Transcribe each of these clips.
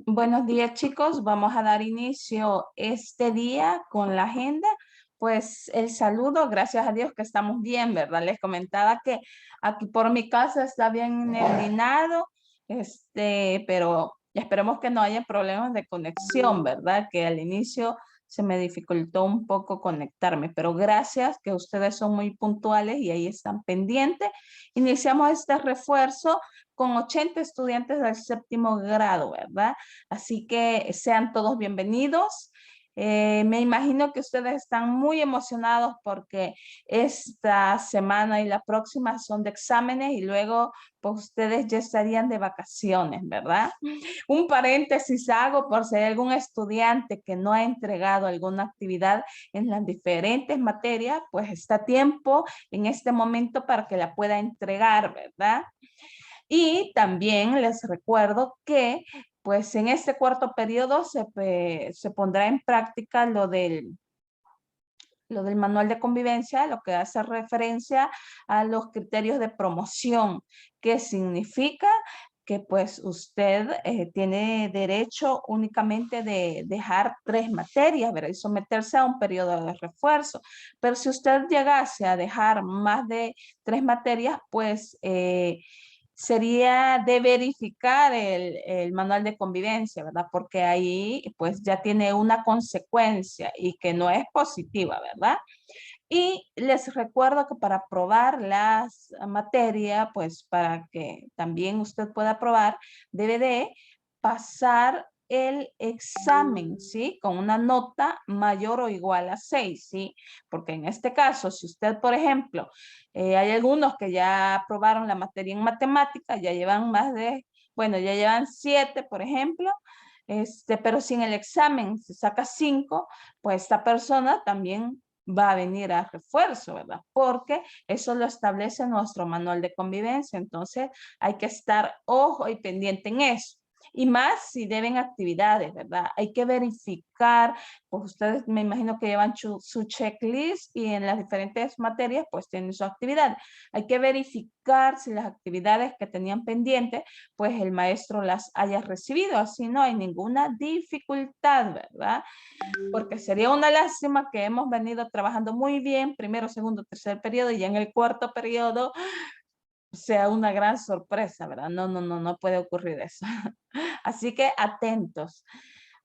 Buenos días, chicos. Vamos a dar inicio este día con la agenda. Pues el saludo, gracias a Dios que estamos bien, ¿verdad? Les comentaba que aquí por mi casa está bien iluminado, pero esperemos que no haya problemas de conexión, ¿verdad? Que al inicio se me dificultó un poco conectarme, pero gracias que ustedes son muy puntuales y ahí están pendientes. Iniciamos este refuerzo con 80 estudiantes del séptimo grado, ¿verdad? Así que sean todos bienvenidos. Me imagino que ustedes están muy emocionados porque esta semana y la próxima son de exámenes y luego pues ustedes ya estarían de vacaciones, ¿verdad? Un paréntesis hago por si hay algún estudiante que no ha entregado alguna actividad en las diferentes materias, pues está a tiempo en este momento para que la pueda entregar, ¿verdad? Y también les recuerdo que pues en este cuarto periodo se pondrá en práctica lo del manual de convivencia, lo que hace referencia a los criterios de promoción, que significa que pues usted tiene derecho únicamente de dejar 3 materias, ¿verdad? Y someterse a un periodo de refuerzo. Pero si usted llegase a dejar más de 3 materias, pues sería de verificar el manual de convivencia, ¿verdad? Porque ahí pues ya tiene una consecuencia y que no es positiva, ¿verdad? Y les recuerdo que para aprobar las materias, pues para que también usted pueda aprobar, debe de pasar el examen, ¿sí? Con una nota mayor o igual a 6, ¿sí? Porque en este caso, si usted, por ejemplo, hay algunos que ya aprobaron la materia en matemáticas, ya llevan más de, bueno, ya llevan 7, por ejemplo, pero si en el examen se saca 5, pues esta persona también va a venir a refuerzo, ¿verdad? Porque eso lo establece nuestro manual de convivencia. Entonces hay que estar ojo y pendiente en eso. Y más si deben actividades, ¿verdad? Hay que verificar, pues ustedes me imagino que llevan su checklist y en las diferentes materias pues tienen su actividad. Hay que verificar si las actividades que tenían pendientes pues el maestro las haya recibido. Así no hay ninguna dificultad, ¿verdad? Porque sería una lástima que hemos venido trabajando muy bien, primero, segundo, tercer periodo, y ya en el cuarto periodo sea una gran sorpresa, ¿verdad? No, no, no, no puede ocurrir eso. Así que atentos.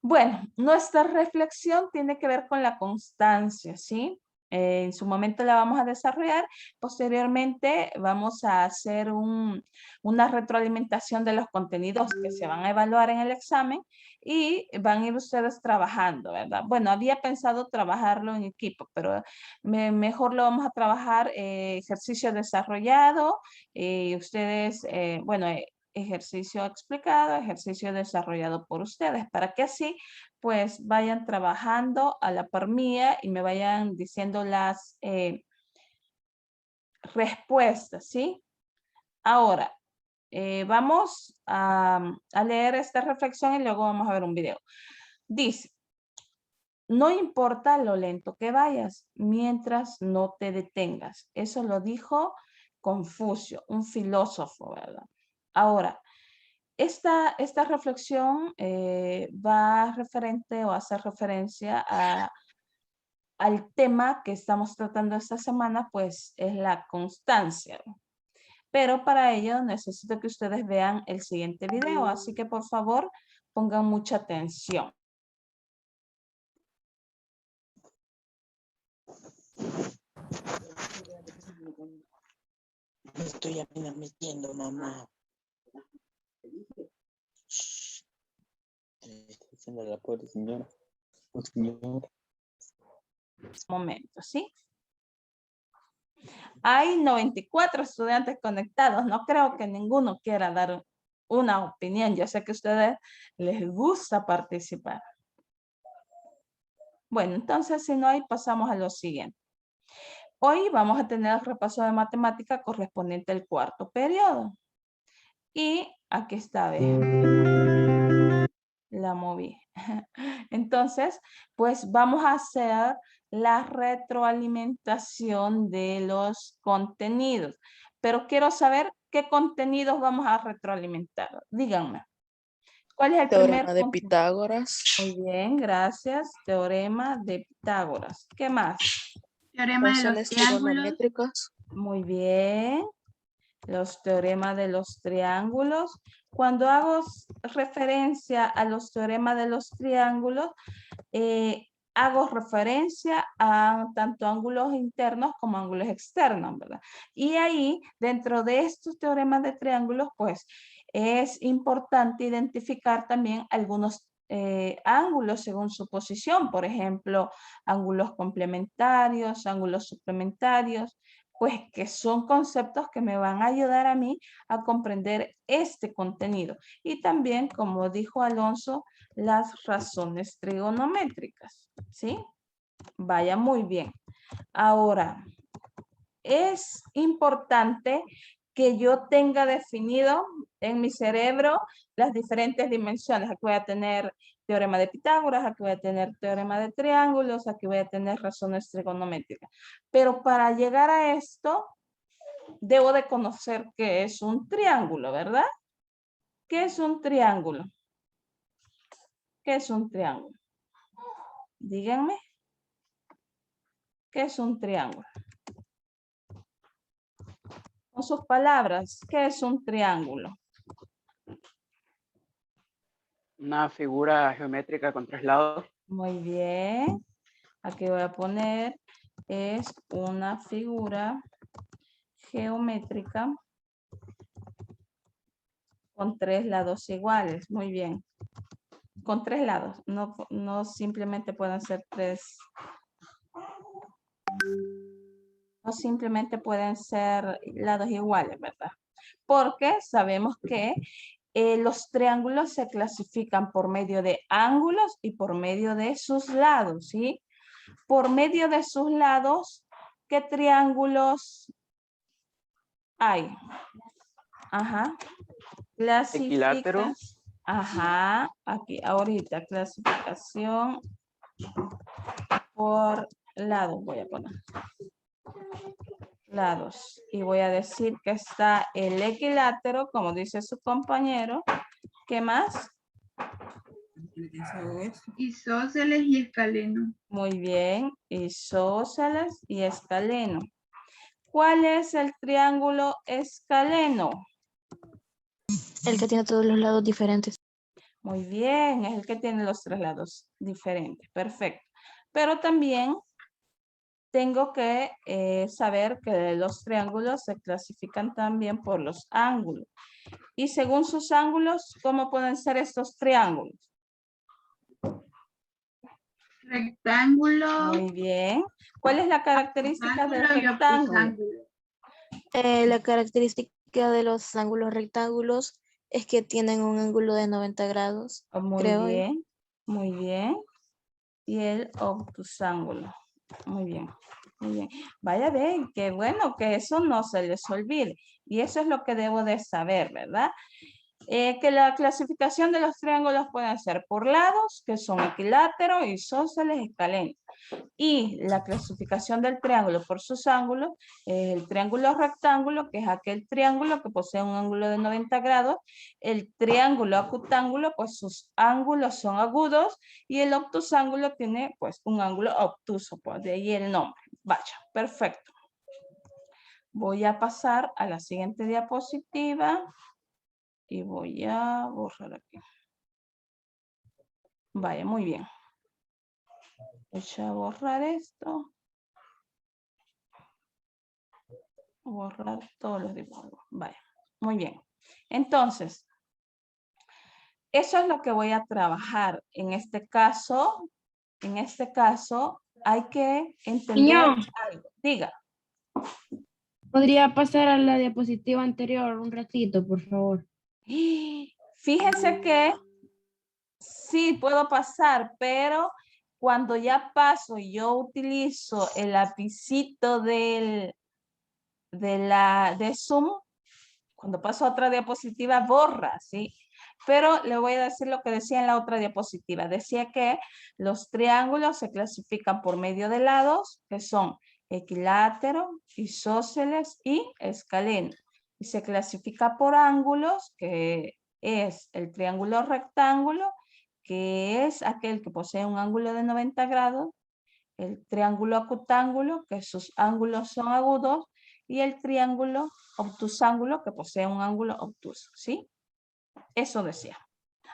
Bueno, nuestra reflexión tiene que ver con la constancia, ¿sí? En su momento la vamos a desarrollar. Posteriormente vamos a hacer una retroalimentación de los contenidos que se van a evaluar en el examen y van a ir ustedes trabajando, ¿verdad? Bueno, había pensado trabajarlo en equipo, pero mejor lo vamos a trabajar ejercicio desarrollado. Ustedes, bueno, ejercicio explicado, ejercicio desarrollado por ustedes, para que así pues vayan trabajando a la par mía y me vayan diciendo las respuestas, ¿sí? Ahora, vamos a leer esta reflexión y luego vamos a ver un video. Dice, no importa lo lento que vayas, mientras no te detengas. Eso lo dijo Confucio, un filósofo, ¿verdad? Ahora, esta reflexión va referente o hace referencia al tema que estamos tratando esta semana, pues es la constancia. Pero para ello necesito que ustedes vean el siguiente video, así que por favor pongan mucha atención. Me estoy apenas metiendo, mamá. Estoy diciendo a la pobre señora. Oh, señor. Momento, ¿sí? Hay 94 estudiantes conectados. No creo que ninguno quiera dar una opinión. Yo sé que a ustedes les gusta participar. Bueno, entonces si no hay, pasamos a lo siguiente. Hoy vamos a tener el repaso de matemática correspondiente al cuarto periodo. Y aquí está, ¿ves? La moví. Entonces, pues vamos a hacer la retroalimentación de los contenidos. Pero quiero saber qué contenidos vamos a retroalimentar. Díganme. ¿Cuál es el primer Teorema de contenido? Pitágoras. Muy bien, gracias. Teorema de Pitágoras. ¿Qué más? Teorema de los Funciones triángulos. trigonométricas. Muy bien. Los teoremas de los triángulos. Cuando hago referencia a los teoremas de los triángulos, hago referencia a tanto ángulos internos como ángulos externos, ¿verdad? Y ahí, dentro de estos teoremas de triángulos, pues, es importante identificar también algunos ángulos según su posición, por ejemplo, ángulos complementarios, ángulos suplementarios, pues que son conceptos que me van a ayudar a mí a comprender este contenido. Y también, como dijo Alonso, las razones trigonométricas, ¿sí? Vaya muy bien. Ahora, es importante que yo tenga definido en mi cerebro las diferentes dimensiones. Aquí voy a tener teorema de Pitágoras, aquí voy a tener teorema de triángulos, aquí voy a tener razones trigonométricas. Pero para llegar a esto, debo de conocer qué es un triángulo, ¿verdad? ¿Qué es un triángulo? ¿Qué es un triángulo? Díganme. ¿Qué es un triángulo? Con sus palabras, ¿qué es un triángulo? Una figura geométrica con 3 lados. Muy bien. Aquí voy a poner, es una figura geométrica con 3 lados iguales. Muy bien. Con 3 lados. No simplemente pueden ser 3. No simplemente pueden ser lados iguales, ¿verdad? Porque sabemos que los triángulos se clasifican por medio de ángulos y por medio de sus lados, ¿sí? Por medio de sus lados, ¿qué triángulos hay? Ajá. Equilátero. Ajá. Aquí, ahorita, clasificación por lados voy a poner. Lados. Y voy a decir que está el equilátero, como dice su compañero. ¿Qué más? Isósceles y escaleno. Muy bien. Isósceles y escaleno. ¿Cuál es el triángulo escaleno? El que tiene todos los lados diferentes. Muy bien, es el que tiene los tres lados diferentes. Perfecto. Pero también tengo que saber que los triángulos se clasifican también por los ángulos. Y según sus ángulos, ¿cómo pueden ser estos triángulos? Rectángulo, Muy bien. ¿Cuál es la característica del rectángulo y rectángulo? obtusángulo. La característica de los ángulos rectángulos es que tienen un ángulo de 90 grados, Oh, muy creo yo. bien, muy bien. Y el obtusángulo. Muy bien, muy bien. Vaya bien, qué bueno que eso no se les olvide. Y eso es lo que debo de saber, ¿verdad? Que la clasificación de los triángulos pueden ser por lados, que son equiláteros, isósceles, escalenos. Y la clasificación del triángulo por sus ángulos, el triángulo rectángulo, que es aquel triángulo que posee un ángulo de 90 grados, el triángulo acutángulo, pues sus ángulos son agudos, y el obtusángulo tiene pues un ángulo obtuso, pues de ahí el nombre. Vaya, perfecto. Voy a pasar a la siguiente diapositiva y voy a borrar aquí. Vaya, muy bien. Voy a borrar esto. Borrar todos los dibujos. Vaya, muy bien. Entonces, eso es lo que voy a trabajar. En este caso, hay que entender algo. Diga. ¿Podría pasar a la diapositiva anterior un ratito, por favor? Fíjense que sí puedo pasar, pero cuando ya paso y yo utilizo el lapicito de Zoom, cuando paso a otra diapositiva borra, ¿sí? Pero le voy a decir lo que decía en la otra diapositiva. Decía que los triángulos se clasifican por medio de lados, que son equilátero, isósceles y escaleno. Y se clasifica por ángulos, que es el triángulo rectángulo, que es aquel que posee un ángulo de 90 grados, el triángulo acutángulo, que sus ángulos son agudos, y el triángulo obtusángulo, que posee un ángulo obtuso, ¿sí? Eso decía.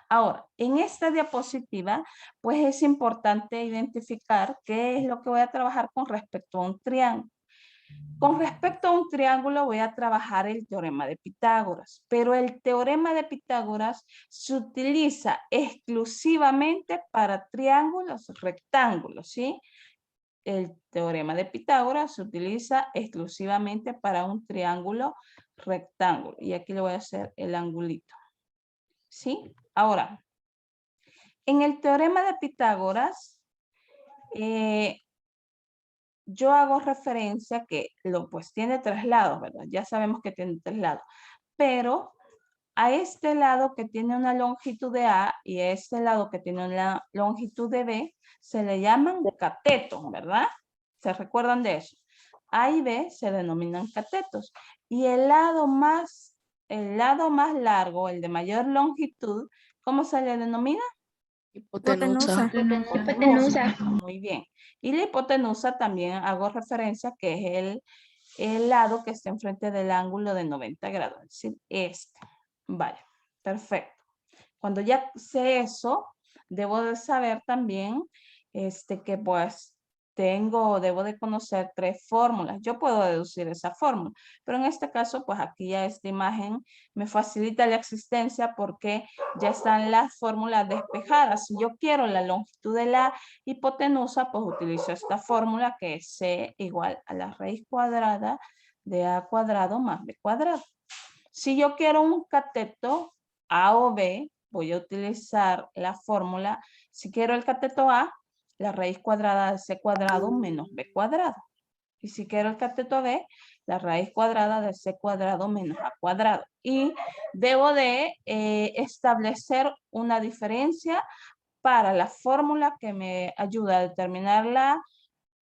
Ahora, en esta diapositiva, pues es importante identificar qué es lo que voy a trabajar con respecto a un triángulo. Con respecto a un triángulo voy a trabajar el teorema de Pitágoras, pero el teorema de Pitágoras se utiliza exclusivamente para triángulos rectángulos, ¿sí? El teorema de Pitágoras se utiliza exclusivamente para un triángulo rectángulo. Y aquí le voy a hacer el angulito. ¿Sí? Ahora, en el teorema de Pitágoras, yo hago referencia que pues tiene tres lados, ¿verdad? Ya sabemos que tiene tres lados. Pero a este lado que tiene una longitud de A y a este lado que tiene una longitud de B, se le llaman catetos, ¿verdad? ¿Se recuerdan de eso? A y B se denominan catetos. Y el lado más largo, el de mayor longitud, ¿cómo se le denomina? Hipotenusa. Hipotenusa. Muy bien. Y la hipotenusa también hago referencia que es el lado que está enfrente del ángulo de 90 grados, es decir, este. Vale, perfecto. Cuando ya sé eso, debo de saber también que pues debo de conocer tres fórmulas. Yo puedo deducir esa fórmula, pero en este caso, pues aquí ya esta imagen me facilita la existencia porque ya están las fórmulas despejadas. Si yo quiero la longitud de la hipotenusa, pues utilizo esta fórmula que es C igual a la raíz cuadrada de A cuadrado más B cuadrado. Si yo quiero un cateto A o B, voy a utilizar la fórmula. Si quiero el cateto A, la raíz cuadrada de C cuadrado menos B cuadrado. Y si quiero el cateto B, la raíz cuadrada de C cuadrado menos A cuadrado. Y debo de establecer una diferencia para la fórmula que me ayuda a determinar la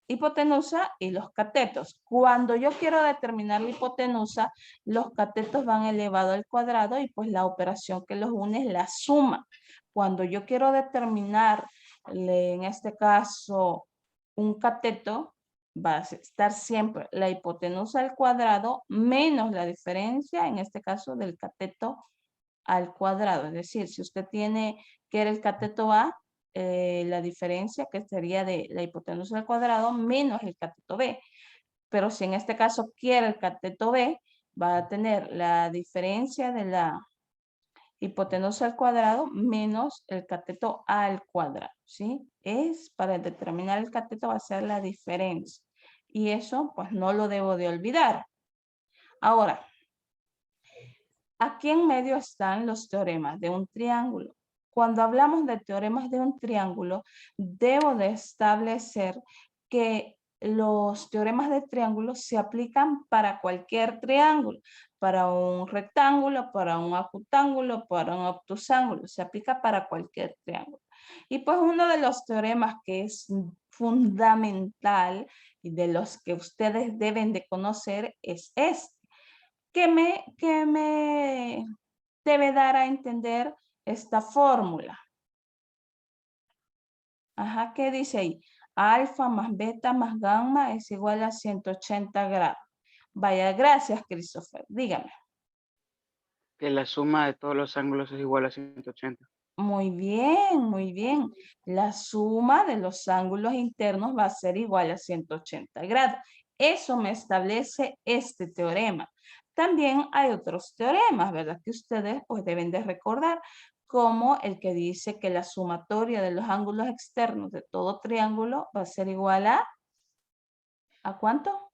hipotenusa y los catetos. Cuando yo quiero determinar la hipotenusa, los catetos van elevado al cuadrado y pues la operación que los une es la suma. Cuando yo quiero determinar, en este caso, un cateto, va a estar siempre la hipotenusa al cuadrado menos la diferencia, en este caso, del cateto al cuadrado. Es decir, si usted tiene que era el cateto A, la diferencia que sería de la hipotenusa al cuadrado menos el cateto B. Pero si en este caso quiere el cateto B, va a tener la diferencia de la hipotenusa al cuadrado menos el cateto A al cuadrado, ¿sí? Es para determinar el cateto va a ser la diferencia. Y eso, pues, no lo debo de olvidar. Ahora, aquí en medio están los teoremas de un triángulo. Cuando hablamos de teoremas de un triángulo, debo de establecer que los teoremas de triángulo se aplican para cualquier triángulo, para un rectángulo, para un acutángulo, para un obtusángulo, se aplica para cualquier triángulo. Y pues uno de los teoremas que es fundamental y de los que ustedes deben de conocer es este. ¿Qué me debe dar a entender esta fórmula? Ajá, ¿qué dice ahí? Alfa más beta más gamma es igual a 180 grados. Vaya, gracias, Christopher. Dígame. Que la suma de todos los ángulos es igual a 180. Muy bien, muy bien. La suma de los ángulos internos va a ser igual a 180 grados. Eso me establece este teorema. También hay otros teoremas, ¿verdad? Que ustedes pues deben de recordar, como el que dice que la sumatoria de los ángulos externos de todo triángulo va a ser igual ¿a cuánto?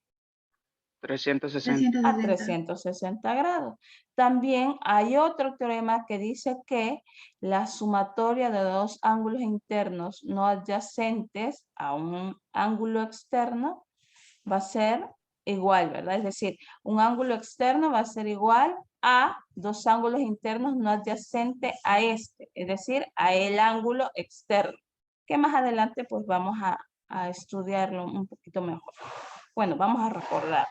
360. A 360. 360 grados. También hay otro teorema que dice que la sumatoria de dos ángulos internos no adyacentes a un ángulo externo va a ser igual, ¿verdad? Es decir, un ángulo externo va a ser igual a dos ángulos internos no adyacentes a este, es decir, a el ángulo externo, que más adelante pues vamos a estudiarlo un poquito mejor. Bueno, vamos a recordar,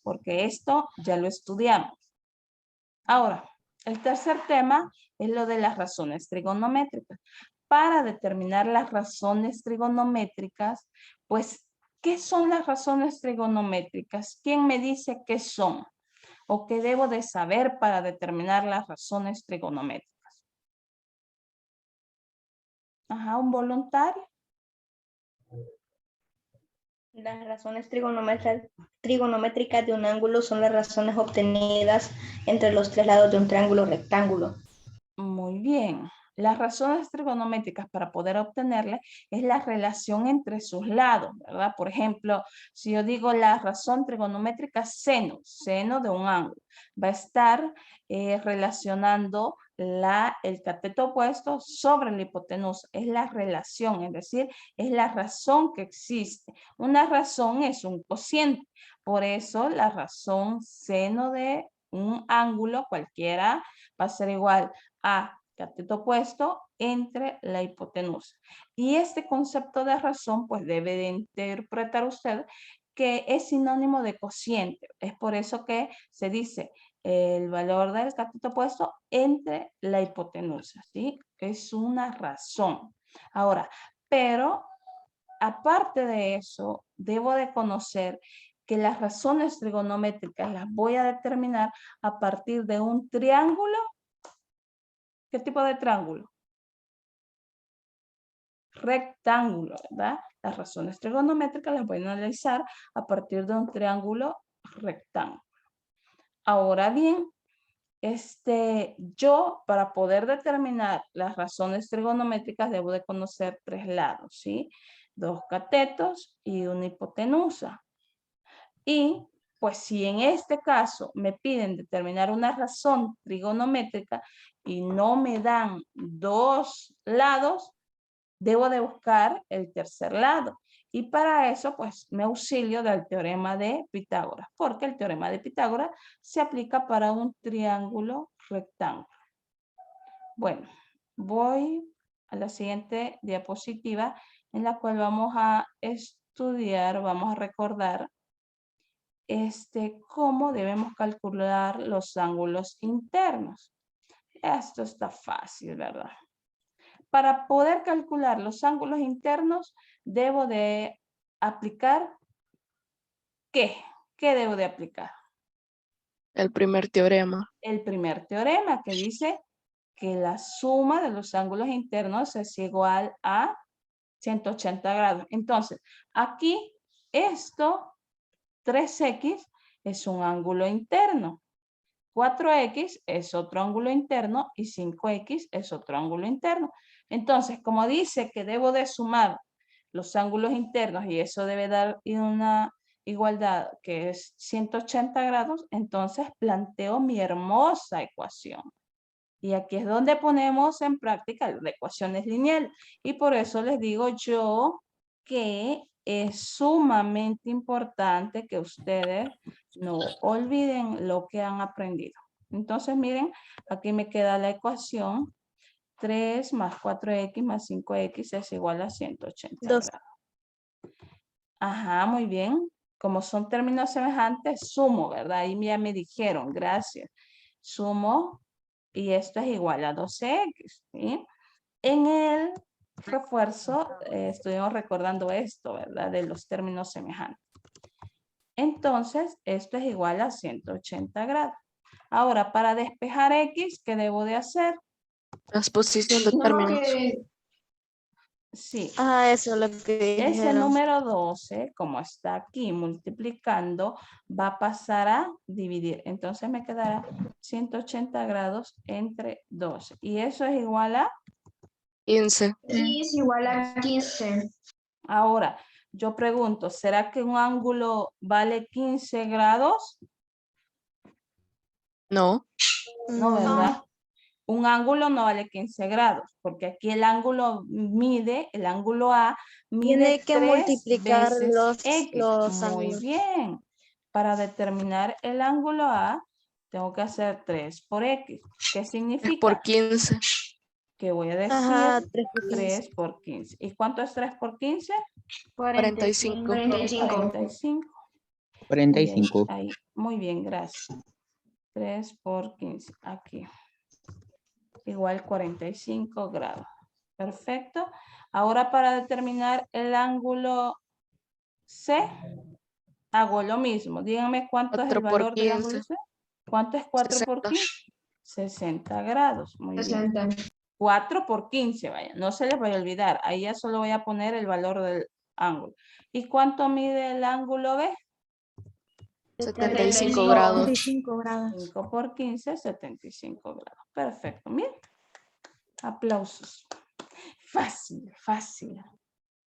porque esto ya lo estudiamos. Ahora, el tercer tema es lo de las razones trigonométricas. Para determinar las razones trigonométricas, pues, ¿qué son las razones trigonométricas? ¿Quién me dice qué son? ¿O qué debo de saber para determinar las razones trigonométricas? Ajá, un voluntario. Las razones trigonométricas de un ángulo son las razones obtenidas entre los tres lados de un triángulo rectángulo. Muy bien. Las razones trigonométricas para poder obtenerla es la relación entre sus lados, ¿verdad? Por ejemplo, si yo digo la razón trigonométrica seno de un ángulo, va a estar relacionando el cateto opuesto sobre la hipotenusa. Es la relación, es decir, es la razón que existe. Una razón es un cociente. Por eso la razón seno de un ángulo cualquiera va a ser igual a cateto opuesto entre la hipotenusa. Y este concepto de razón, pues debe de interpretar usted que es sinónimo de cociente. Es por eso que se dice el valor del cateto opuesto entre la hipotenusa, ¿sí? Es una razón. Ahora, pero aparte de eso, debo de conocer que las razones trigonométricas las voy a determinar a partir de un triángulo. ¿Qué tipo de triángulo? Rectángulo, ¿verdad? Las razones trigonométricas las voy a analizar a partir de un triángulo rectángulo. Ahora bien, yo para poder determinar las razones trigonométricas debo de conocer tres lados, ¿sí? Dos catetos y una hipotenusa. Y pues si en este caso me piden determinar una razón trigonométrica y no me dan dos lados, debo de buscar el tercer lado. Y para eso, pues, me auxilio del teorema de Pitágoras, porque el teorema de Pitágoras se aplica para un triángulo rectángulo. Bueno, voy a la siguiente diapositiva en la cual vamos a estudiar, vamos a recordar cómo debemos calcular los ángulos internos. Esto está fácil, ¿verdad? Para poder calcular los ángulos internos, debo de aplicar ¿qué? ¿Qué debo de aplicar? El primer teorema. El primer teorema que dice que la suma de los ángulos internos es igual a 180 grados. Entonces, aquí esto, 3x, es un ángulo interno. 4x es otro ángulo interno y 5x es otro ángulo interno. Entonces, como dice que debo de sumar los ángulos internos y eso debe dar una igualdad que es 180 grados, entonces planteo mi hermosa ecuación. Y aquí es donde ponemos en práctica la ecuación lineal. Y por eso les digo yo que es sumamente importante que ustedes no olviden lo que han aprendido. Entonces, miren, aquí me queda la ecuación 3 más 4x más 5x es igual a 180 Dos. grados. Ajá, muy bien. Como son términos semejantes, sumo, ¿verdad? Ahí ya me dijeron, gracias. Sumo y esto es igual a 12x, ¿sí? En el refuerzo estuvimos recordando esto, ¿verdad? De los términos semejantes. Entonces, esto es igual a 180 grados. Ahora, para despejar x, ¿qué debo de hacer? Transposición de términos. Sí. Eso es lo que Ese dijeron. número 12, como está aquí multiplicando, va a pasar a dividir. Entonces me quedará 180 grados entre 12. Y eso es igual a 15. Sí, es igual a 15. Ahora, yo pregunto, ¿será que un ángulo vale 15 grados? No. No, ¿verdad? Un ángulo no vale 15 grados, porque aquí el ángulo mide, el ángulo A, mide Tiene que 3 multiplicar veces los X. Muy ángulos. bien. Para determinar el ángulo A, tengo que hacer 3 por X. ¿Qué Es significa? por 15. Que voy a decir Ajá, 3 por 15. 3 por 15. ¿Y cuánto es 3 por 15? 45. 45. 45. Ahí. Muy bien, gracias. 3 por 15. Aquí. Igual 45 grados. Perfecto. Ahora para determinar el ángulo C, hago lo mismo. Díganme cuánto es el 4 por valor del ángulo 15. C. ¿Cuánto es 4 por 60. 15? 60 grados. Muy bien. 60. 4 por 15, vaya. No se les vaya a olvidar. Ahí ya solo voy a poner el valor del ángulo. ¿Y cuánto mide el ángulo B? 75 grados. 45 grados. 5 por 15, 75 grados. Perfecto. Bien. Aplausos. Fácil, fácil.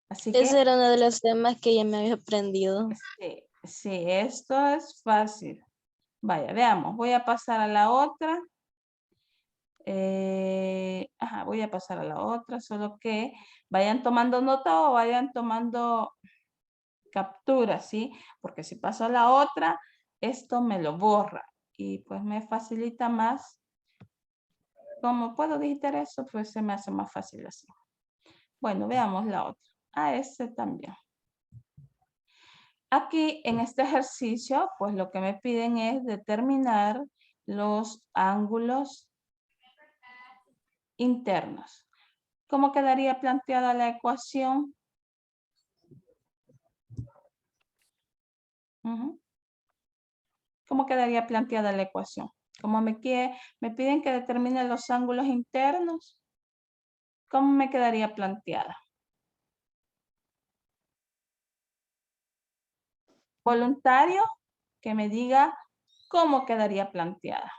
Así que Ese era uno de los temas que ya me había aprendido. sí, esto es fácil. Vaya, veamos. Voy a pasar a la otra. Voy a pasar a la otra, solo que vayan tomando nota o vayan tomando captura, ¿sí? Porque si paso a la otra, esto me lo borra y pues me facilita más. Como puedo digitar eso, pues se me hace más fácil así. Bueno, veamos la otra. Este también. Aquí en este ejercicio, pues lo que me piden es determinar los ángulos internos. ¿Cómo quedaría planteada la ecuación? ¿Cómo quedaría planteada la ecuación? Como me piden que determine los ángulos internos, ¿cómo me quedaría planteada? Voluntario que me diga cómo quedaría planteada.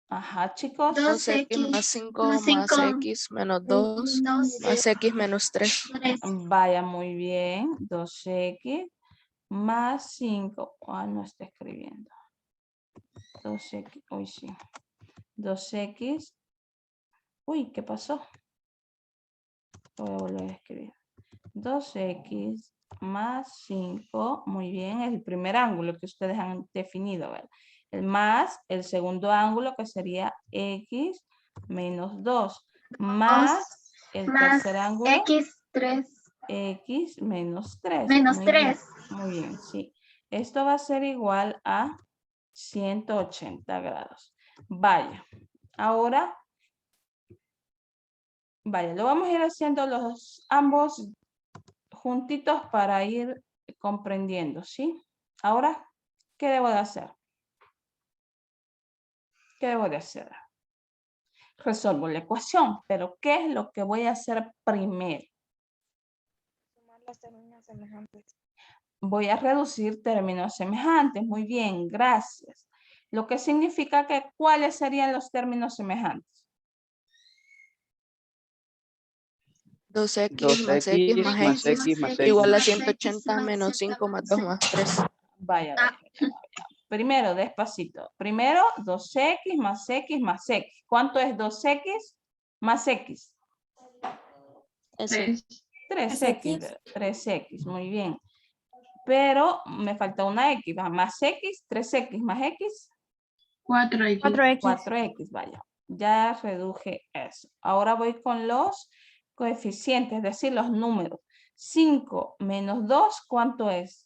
Ajá, chicos. 2x más 5 más x menos 2 más x menos 3. Vaya, muy bien. 2x más 5. No está escribiendo. 2x, uy, sí. 2x. Uy, ¿qué pasó? Lo voy a volver a escribir. 2x más 5. Muy bien, es el primer ángulo que ustedes han definido, ¿verdad? El más el segundo ángulo que sería x menos 2. Más el tercer ángulo. X3. X menos 3. Menos Muy 3. bien, muy bien, sí. Esto va a ser igual a 180 grados. Vaya, ahora, vaya, lo vamos a ir haciendo ambos juntitos para ir comprendiendo, ¿sí? Ahora, ¿qué debo de hacer? ¿Qué debo de hacer? Resuelvo la ecuación, pero ¿qué es lo que voy a hacer primero? Sumar los términos semejantes. Voy a reducir términos semejantes. Muy bien, gracias. Lo que significa que, ¿cuáles serían los términos semejantes? 2x más x más x igual a 180 menos 5 más 2 más 3. Vaya, vaya. Primero, despacito. Primero, 2x más x más x. ¿Cuánto es 2x más x? Ese. 3x. 3x, muy bien. Pero me falta una x. Más x, 3x más x. 4X. 4x, vaya. Ya reduje eso. Ahora voy con los coeficientes, es decir, los números. 5 menos 2, ¿cuánto es?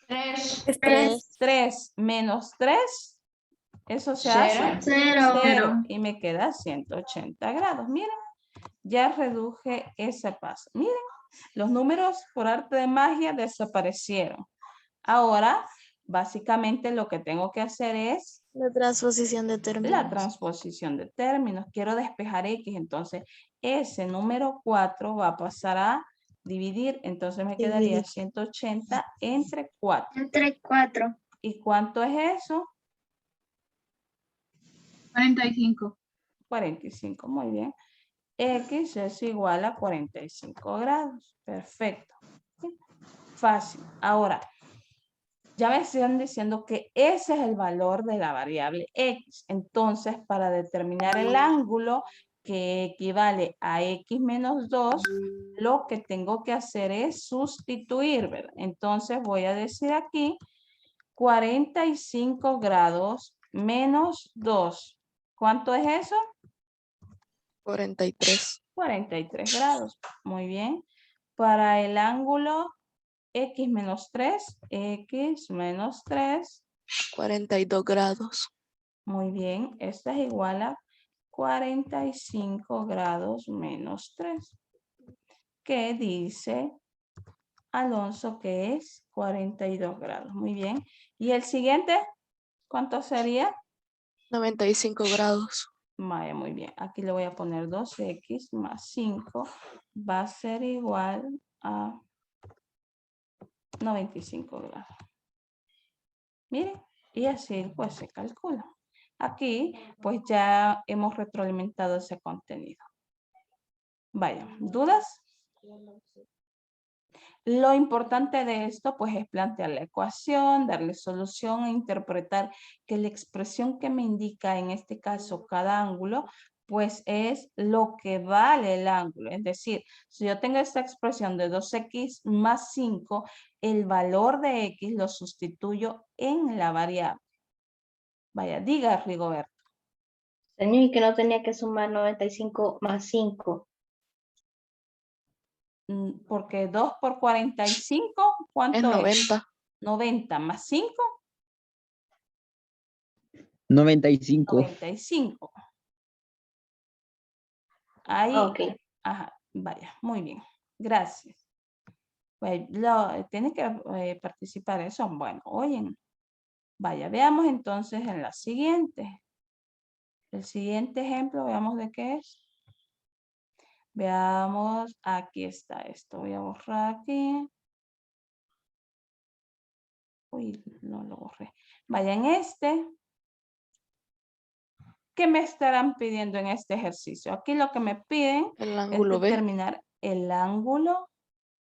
3 menos 3, eso se hace 0 y me queda 180 grados. Miren, ya reduje ese paso. Miren, los números por arte de magia desaparecieron. Ahora, básicamente lo que tengo que hacer es La transposición de términos. la transposición de términos. Quiero despejar x, entonces ese número 4 va a pasar a dividir, entonces me quedaría 180 entre 4. Entre 4. ¿Y cuánto es eso? 45. 45, muy bien. X es igual a 45 grados. Perfecto. Fácil. Ahora, ya me están diciendo que ese es el valor de la variable X. Entonces, para determinar el ángulo que equivale a X menos 2, lo que tengo que hacer es sustituir, ¿verdad? Entonces, voy a decir aquí 45 grados menos 2. ¿Cuánto es eso? 43. 43 grados. Muy bien. Para el ángulo X menos 3, X menos 3. 42 grados. Muy bien. Esta es igual a 45 grados menos 3. ¿Qué dice Alonso que es 42 grados? Muy bien. ¿Y el siguiente? ¿Cuánto sería? 95 grados. Vaya, muy bien. Aquí le voy a poner 2x más 5. Va a ser igual a 95 grados. Miren, y así pues se calcula. Aquí pues ya hemos retroalimentado ese contenido. Vaya, ¿dudas? Lo importante de esto pues es plantear la ecuación, darle solución e interpretar que la expresión que me indica en este caso cada ángulo pues es lo que vale el ángulo. Es decir, si yo tengo esta expresión de 2x más 5, el valor de x lo sustituyo en la variable. Vaya, diga Rigoberto. Señor, y que no tenía que sumar 95 más 5. Porque 2 por 45, Es ¿cuánto 90. 90 más 5, 95. 95. Ahí, Ok. ajá, vaya, muy bien. Gracias. Pues tiene que participar eso. Bueno, oyen. Vaya, veamos entonces en la siguiente. El siguiente ejemplo, veamos de qué es. Veamos, aquí está esto. Voy a borrar aquí. Uy, no lo borré. Vaya, en este. ¿Qué me estarán pidiendo en este ejercicio? Aquí lo que me piden El es ángulo B. determinar el ángulo.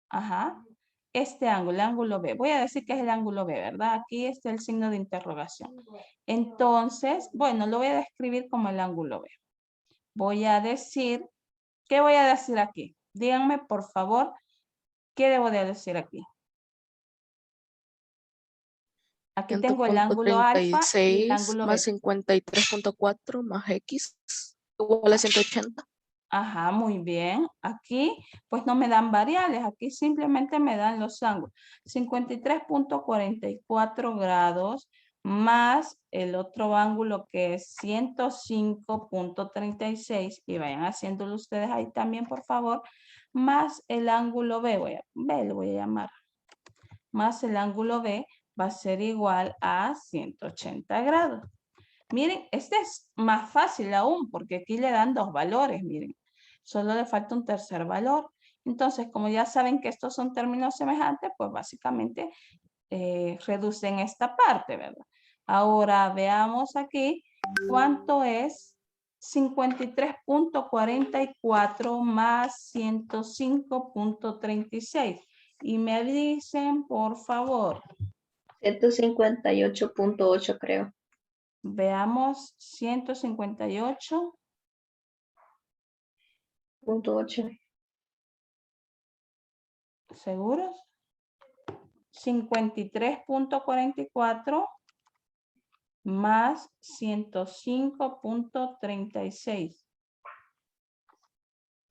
Ajá. Este ángulo, el ángulo B. Voy a decir que es el ángulo B, ¿verdad? Aquí está el signo de interrogación. Entonces, bueno, lo voy a describir como el ángulo B. Voy a decir, ¿qué voy a decir aquí? Díganme, por favor, ¿qué debo de decir aquí? Aquí tengo el ángulo alfa y el 100.36 ángulo más beta. 53.4 más X igual a 180. Ajá, muy bien. Aquí, pues no me dan variables. Aquí simplemente me dan los ángulos. 53.44 grados más el otro ángulo que es 105.36. Y vayan haciéndolo ustedes ahí también, por favor. más el ángulo B, B lo voy a llamar, más el ángulo B va a ser igual a 180 grados. Miren, este es más fácil aún porque aquí le dan dos valores, miren. Solo le falta un tercer valor. Entonces, como ya saben que estos son términos semejantes, pues básicamente reducen esta parte, ¿verdad? Ahora veamos aquí cuánto es 53.44 más 105.36. Y me dicen, por favor. 158.8 creo. Veamos 158. .8. ¿Seguros? 53.44 más 105.36.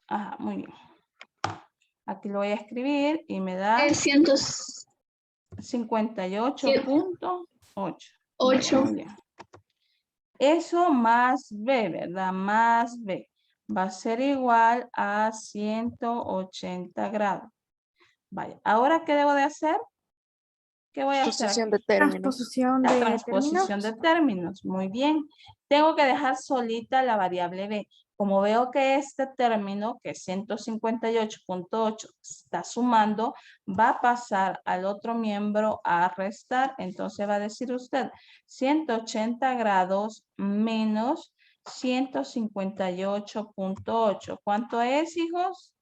Ajá, muy bien. Aquí lo voy a escribir y me da 58.8. Muy bien. Eso más B, ¿verdad? Más B. Va a ser igual a 180 grados. Vaya, ¿ahora qué debo de hacer? ¿Qué voy a hacer aquí? Transposición de términos. La transposición de términos. Muy bien. Tengo que dejar solita la variable B. Como veo que este término, que es 158.8, está sumando, va a pasar al otro miembro a restar. Entonces va a decir usted 180 grados menos 158.8. ¿Cuánto es, hijos?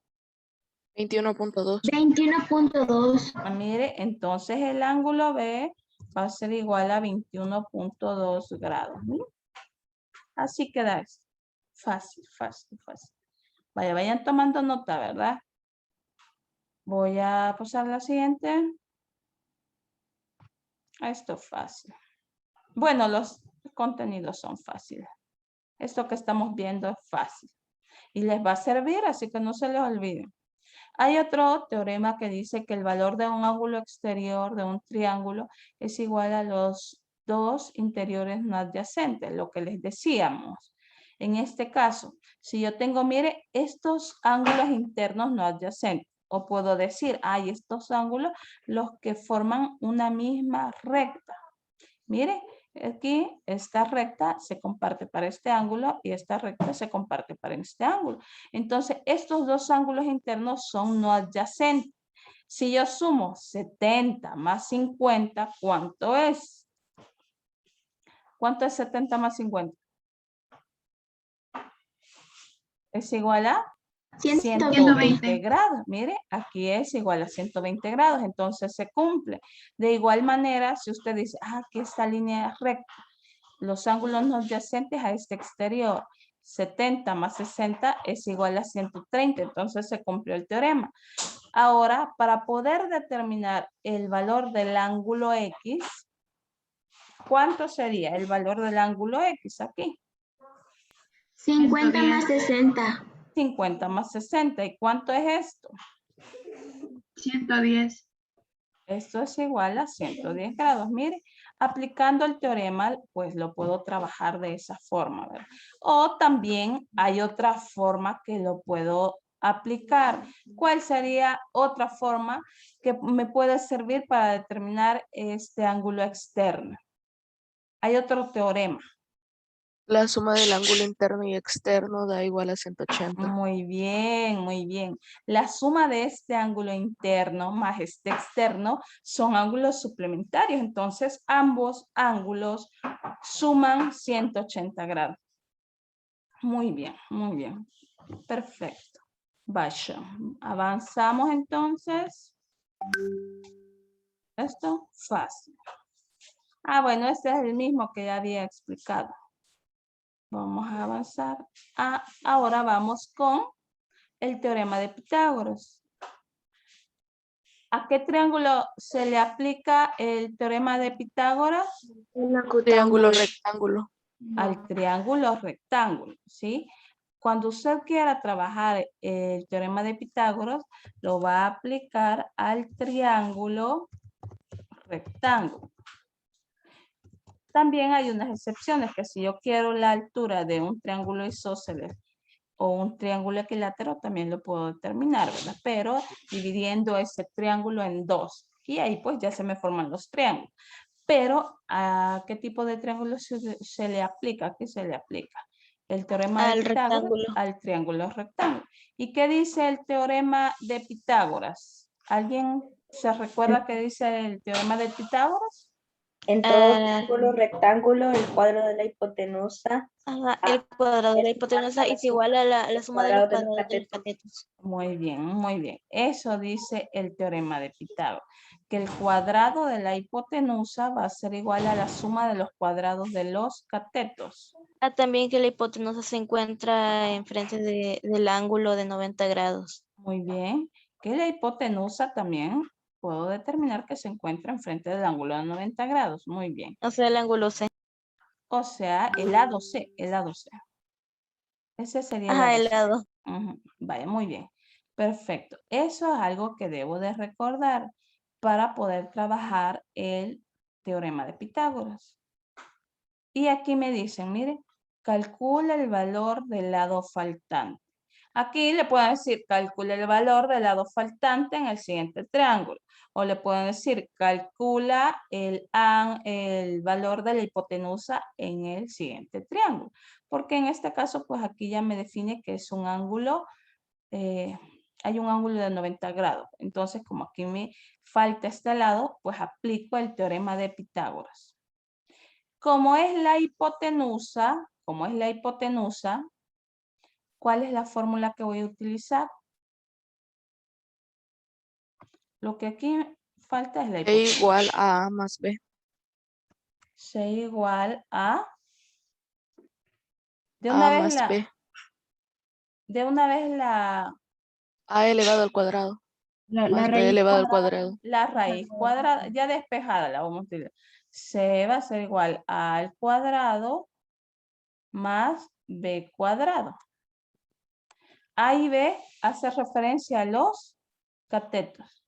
21.2. 21.2. Mire, entonces el ángulo B va a ser igual a 21.2 grados. ¿Sí? Así queda esto. Fácil, fácil, fácil. Vaya, vayan tomando nota, ¿verdad? Voy a pasar la siguiente. Esto es fácil. Bueno, los contenidos son fáciles. Esto que estamos viendo es fácil. Y les va a servir, así que no se les olvide. Hay otro teorema que dice que el valor de un ángulo exterior de un triángulo es igual a los dos interiores no adyacentes, lo que les decíamos. En este caso, si yo tengo, mire, estos ángulos internos no adyacentes, o puedo decir, hay estos ángulos los que forman una misma recta. Mire, aquí esta recta se comparte para este ángulo y esta recta se comparte para este ángulo. Entonces, estos dos ángulos internos son no adyacentes. Si yo sumo 70 más 50, ¿cuánto es? ¿Cuánto es 70 más 50? Es igual a 120 grados. Mire, aquí es igual a 120 grados, entonces se cumple. De igual manera, si usted dice, aquí esta línea es recta, los ángulos no adyacentes a este exterior, 70 más 60 es igual a 130, entonces se cumplió el teorema. Ahora, para poder determinar el valor del ángulo X, ¿cuánto sería el valor del ángulo X aquí? 50 más 60. 50 más 60. ¿Y cuánto es esto? 110. Esto es igual a 110 grados. Mire, aplicando el teorema, pues lo puedo trabajar de esa forma, ¿verdad? O también hay otra forma que lo puedo aplicar. ¿Cuál sería otra forma que me puede servir para determinar este ángulo externo? Hay otro teorema. La suma del ángulo interno y externo da igual a 180. Muy bien, muy bien. La suma de este ángulo interno más este externo son ángulos suplementarios. Entonces, ambos ángulos suman 180 grados. Muy bien, muy bien. Perfecto. Vaya, avanzamos entonces. Esto, fácil. Bueno, este es el mismo que ya había explicado. Vamos a avanzar. Ahora vamos con el teorema de Pitágoras. ¿A qué triángulo se le aplica el teorema de Pitágoras? Triángulo rectángulo. Al triángulo rectángulo, ¿sí? Cuando usted quiera trabajar el teorema de Pitágoras, lo va a aplicar al triángulo rectángulo. También hay unas excepciones, que si yo quiero la altura de un triángulo isósceles o un triángulo equilátero también lo puedo determinar, ¿verdad? Pero dividiendo ese triángulo en dos. Y ahí pues ya se me forman los triángulos. Pero ¿a qué tipo de triángulo se le aplica? ¿A qué se le aplica? El teorema de Al Pitágoras rectángulo. al triángulo rectángulo. ¿Y qué dice el teorema de Pitágoras? ¿Alguien se recuerda qué dice el teorema de Pitágoras? En todo triángulo rectángulo, el cuadro de la hipotenusa Ajá, el cuadrado de la hipotenusa es igual a la suma de los cuadrado de los cuadrados de los catetos. catetos. Muy bien, muy bien. Eso dice el teorema de Pitágoras, que el cuadrado de la hipotenusa va a ser igual a la suma de los cuadrados de los catetos. También que la hipotenusa se encuentra enfrente del ángulo de 90 grados. Muy bien. Que la hipotenusa también puedo determinar que se encuentra enfrente del ángulo de 90 grados. Muy bien. O sea, el ángulo C. O sea, el lado C, el lado C. Ese sería el Ajá, lado el C. lado. Ujú, vaya, muy bien. Perfecto. Eso es algo que debo de recordar para poder trabajar el teorema de Pitágoras. Y aquí me dicen, miren, calcula el valor del lado faltante. Aquí le pueden decir, calcula el valor del lado faltante en el siguiente triángulo. O le pueden decir, calcula el valor de la hipotenusa en el siguiente triángulo. Porque en este caso, pues aquí ya me define que es un ángulo, hay un ángulo de 90 grados. Entonces, como aquí me falta este lado, pues aplico el teorema de Pitágoras. Como es la hipotenusa, ¿cuál es la fórmula que voy a utilizar? Lo que aquí falta es la E hipotenusa. igual a A más B. C igual a... De A una vez más la... B. De una vez la... A elevado al cuadrado. La Más B raíz elevado al cuadrada. cuadrado. La raíz cuadrada, ya despejada la vamos a utilizar. C va a ser igual a al cuadrado más B cuadrado. A y B hace referencia a los catetos.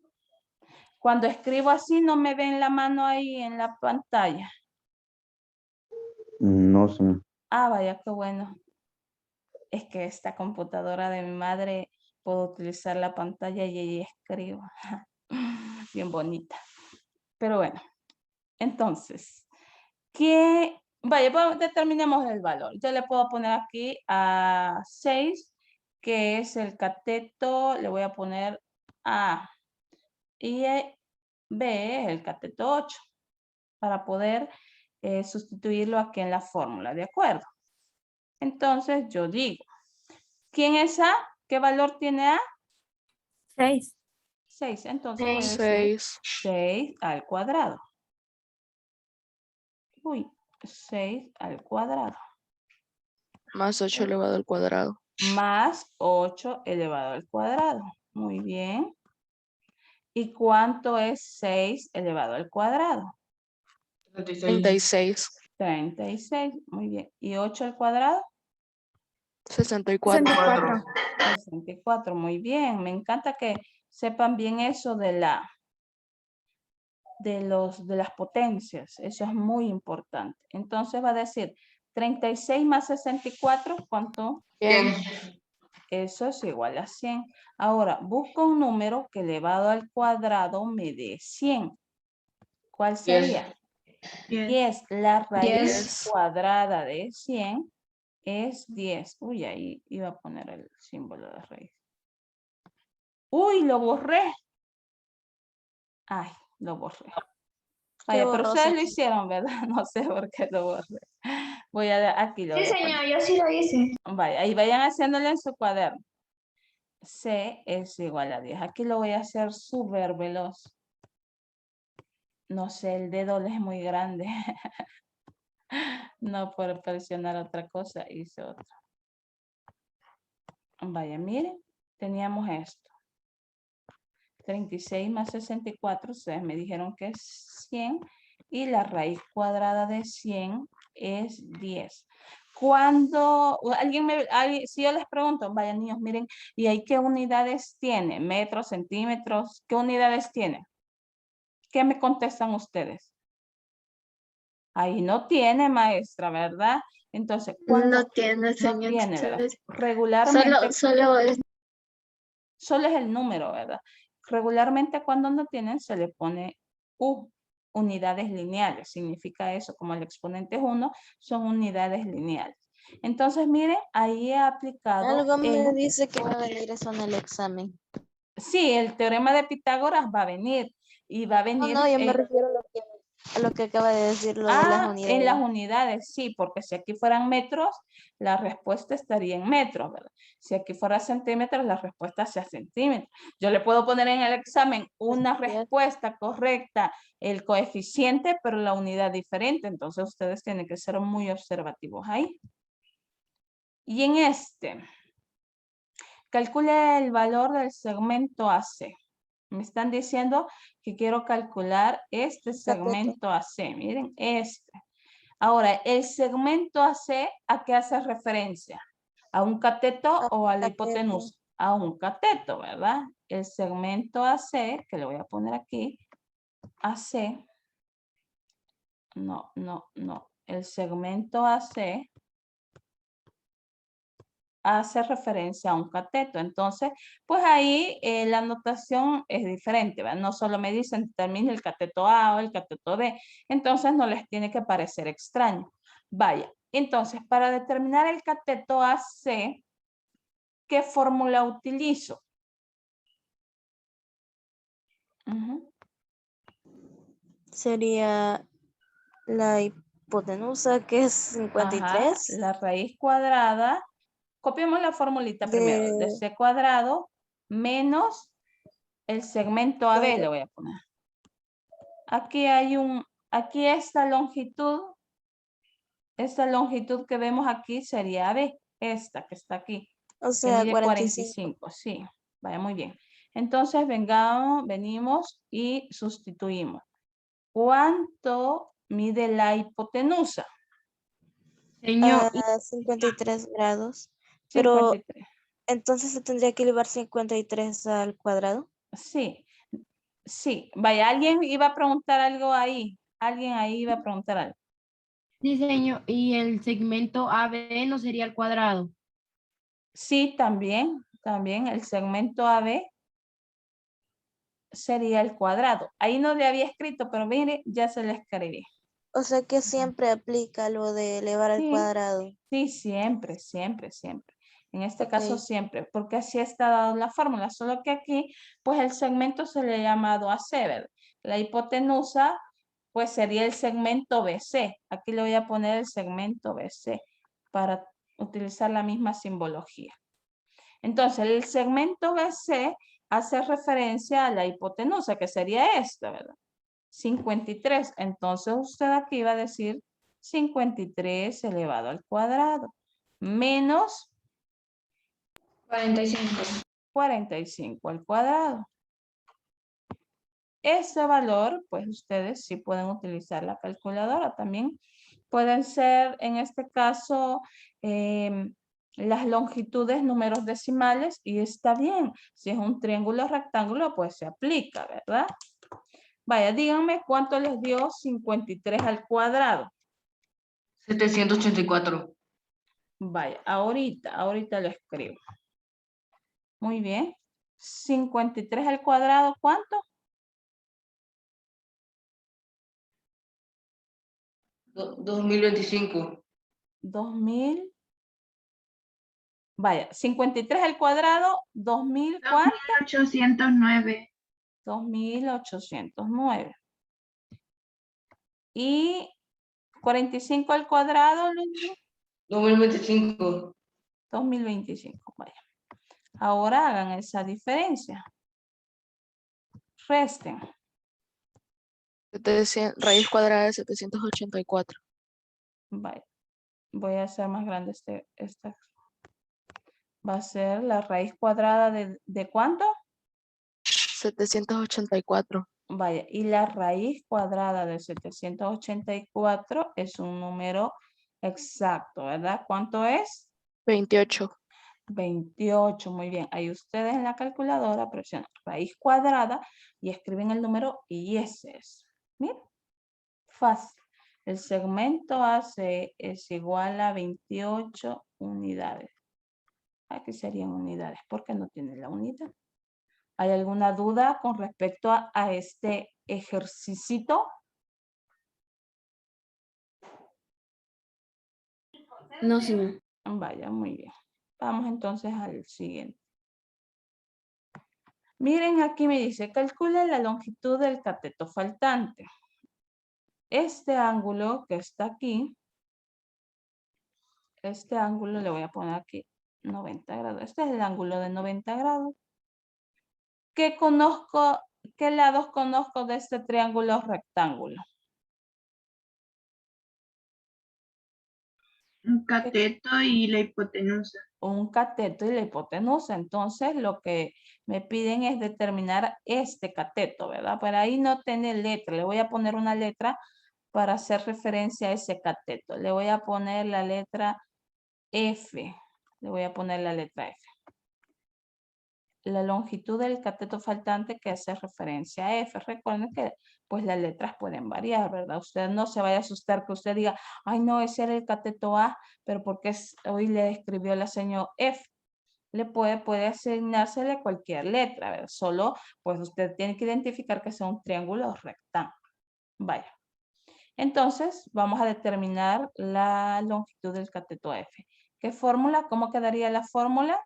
Cuando escribo así, no me ven la mano ahí en la pantalla. No, señor. Ah, vaya, qué bueno. Es que esta computadora de mi madre puedo utilizar la pantalla y ella escribo. Bien bonita. Pero bueno, entonces, ¿qué? Vaya, determinemos el valor. Yo le puedo poner aquí a 6, que es el cateto, le voy a poner A. Y B es el cateto 8, para poder sustituirlo aquí en la fórmula, ¿de acuerdo? Entonces, yo digo, ¿quién es A? ¿Qué valor tiene A? 6. 6. Entonces voy a decir 6. 6 al cuadrado. Uy, 6 al cuadrado. Más 8 elevado al cuadrado. Más 8 elevado al cuadrado. Muy bien. ¿Y cuánto es 6 elevado al cuadrado? 36. 36. Muy bien. ¿Y 8 al cuadrado? 64. 64. 64. Muy bien. Me encanta que sepan bien eso de las potencias. Eso es muy importante. Entonces va a decir 36 más 64, ¿cuánto? 100. Eso es igual a 100. Ahora, busco un número que elevado al cuadrado me dé 100. ¿Cuál sería? 10. La raíz 10. cuadrada de 100 es 10. Uy, ahí iba a poner el símbolo de raíz. Uy, lo borré. Ay, lo borré. Vaya, pero borroso. ustedes lo hicieron, ¿verdad? No sé por qué lo borré. Voy a aquí lo voy a poner. Yo sí lo hice. Vaya, ahí vayan haciéndolo en su cuaderno. C es igual a 10. Aquí lo voy a hacer súper veloz. No sé, el dedo le es muy grande. No por presionar otra cosa, hice otra. Vaya, miren, teníamos esto. 36 más 64, ustedes me dijeron que es 100. Y la raíz cuadrada de 100 es 10. Cuando si yo les pregunto, vaya niños, miren, ¿y ahí qué unidades tiene? ¿Metros, centímetros? ¿Qué unidades tiene? ¿Qué me contestan ustedes? Ahí no tiene, maestra, ¿verdad? Entonces, cuando No tiene, no señor. tiene, ¿verdad? Regularmente Solo es solo es el número, ¿verdad? Regularmente cuando no tienen se le pone U, unidades lineales. Significa eso, como el exponente es 1, son unidades lineales. Entonces, miren, ahí he aplicado Algo me dice que va a venir eso en el examen. Sí, el teorema de Pitágoras va a venir. Y va a No, venir no, yo me refiero a lo que acaba de decir, lo de las en las unidades. unidades, sí, porque si aquí fueran metros, la respuesta estaría en metros, ¿verdad? Si aquí fuera centímetros, la respuesta sea centímetros. Yo le puedo poner en el examen una Así es. respuesta correcta, el coeficiente, pero la unidad diferente. Entonces, ustedes tienen que ser muy observativos ahí. Y en este, calcule el valor del segmento AC. Me están diciendo que quiero calcular este segmento AC. Miren, este. Ahora, el segmento AC, ¿a qué hace referencia? ¿A un cateto o a la cateto. hipotenusa? A un cateto, ¿verdad? El segmento AC, que le voy a poner aquí, AC. No. El segmento AC hace referencia a un cateto. Entonces, pues ahí la notación es diferente, ¿verdad? No solo me dicen determine el cateto A o el cateto B, entonces no les tiene que parecer extraño. Vaya, entonces para determinar el cateto AC, ¿qué fórmula utilizo? Sería la hipotenusa, que es 53. Ajá, la raíz cuadrada. Copiemos la formulita primero. De C cuadrado menos el segmento AB le voy a poner. Aquí hay aquí esta longitud que vemos aquí sería AB, esta que está aquí. O Que sea, mide 45, sí, vaya muy bien. Entonces venimos y sustituimos. ¿Cuánto mide la hipotenusa? Señor, 53 grados. Pero 53. entonces se tendría que elevar 53 al cuadrado. Sí, sí. Vaya, alguien iba a preguntar algo ahí. Alguien ahí iba a preguntar algo. diseño y el segmento AB no sería al cuadrado. Sí, también el segmento AB sería el cuadrado. Ahí no le había escrito, pero mire, ya se le escribí. O sea que siempre aplica lo de elevar al Sí, cuadrado. sí, siempre. En este Ok. caso siempre, porque así está dado la fórmula, solo que aquí, pues el segmento se le ha llamado AC, ¿verdad? La hipotenusa, pues sería el segmento BC. Aquí le voy a poner el segmento BC para utilizar la misma simbología. Entonces, el segmento BC hace referencia a la hipotenusa, que sería esta, ¿verdad? 53. Entonces, usted aquí va a decir 53 elevado al cuadrado menos 45 al cuadrado. Ese valor, pues ustedes sí pueden utilizar la calculadora. También pueden ser, en este caso, las longitudes, números decimales, y está bien. Si es un triángulo rectángulo, pues se aplica, ¿verdad? Vaya, díganme cuánto les dio 53 al cuadrado. 784. Vaya, ahorita lo escribo. Muy bien. 53 al cuadrado, ¿cuánto? 2025. 2000. Vaya, 53 al cuadrado, 2000, ¿cuánto? 2809. 2809. Y 45 al cuadrado, Luis. 2025. 2025, vaya. Ahora hagan esa diferencia. Resten. Raíz cuadrada de 784. Vaya. Voy a hacer más grande esta. Va a ser la raíz cuadrada ¿de cuánto? 784. Vaya, y la raíz cuadrada de 784 es un número exacto, ¿verdad? ¿Cuánto es? 28. 28, muy bien. Ahí ustedes en la calculadora presionan raíz cuadrada y escriben el número y ese es. Miren, fácil. El segmento AC es igual a 28 unidades. Aquí serían unidades, porque no tiene la unidad. ¿Hay alguna duda con respecto a este ejercicio? No, señor. Vaya, muy bien. Vamos entonces al siguiente. Miren, aquí me dice, calcula la longitud del cateto faltante. Este ángulo que está aquí, este ángulo le voy a poner aquí 90 grados. Este es el ángulo de 90 grados. ¿Qué lados conozco de este triángulo rectángulo? Un cateto y la hipotenusa. Un cateto y la hipotenusa. Entonces, lo que me piden es determinar este cateto, ¿verdad? Pero ahí no tiene letra. Le voy a poner una letra para hacer referencia a ese cateto. Le voy a poner la letra F. Le voy a poner la letra F. La longitud del cateto faltante que hace referencia a F. Recuerden que pues las letras pueden variar, ¿verdad? Usted no se vaya a asustar que usted diga, ay no, ese era el cateto A, pero porque hoy le escribió la señora F. Le puede asignársele cualquier letra, ¿verdad? Solo pues usted tiene que identificar que sea un triángulo rectángulo. Vaya. Entonces vamos a determinar la longitud del cateto F. ¿Qué fórmula? ¿Cómo quedaría la fórmula?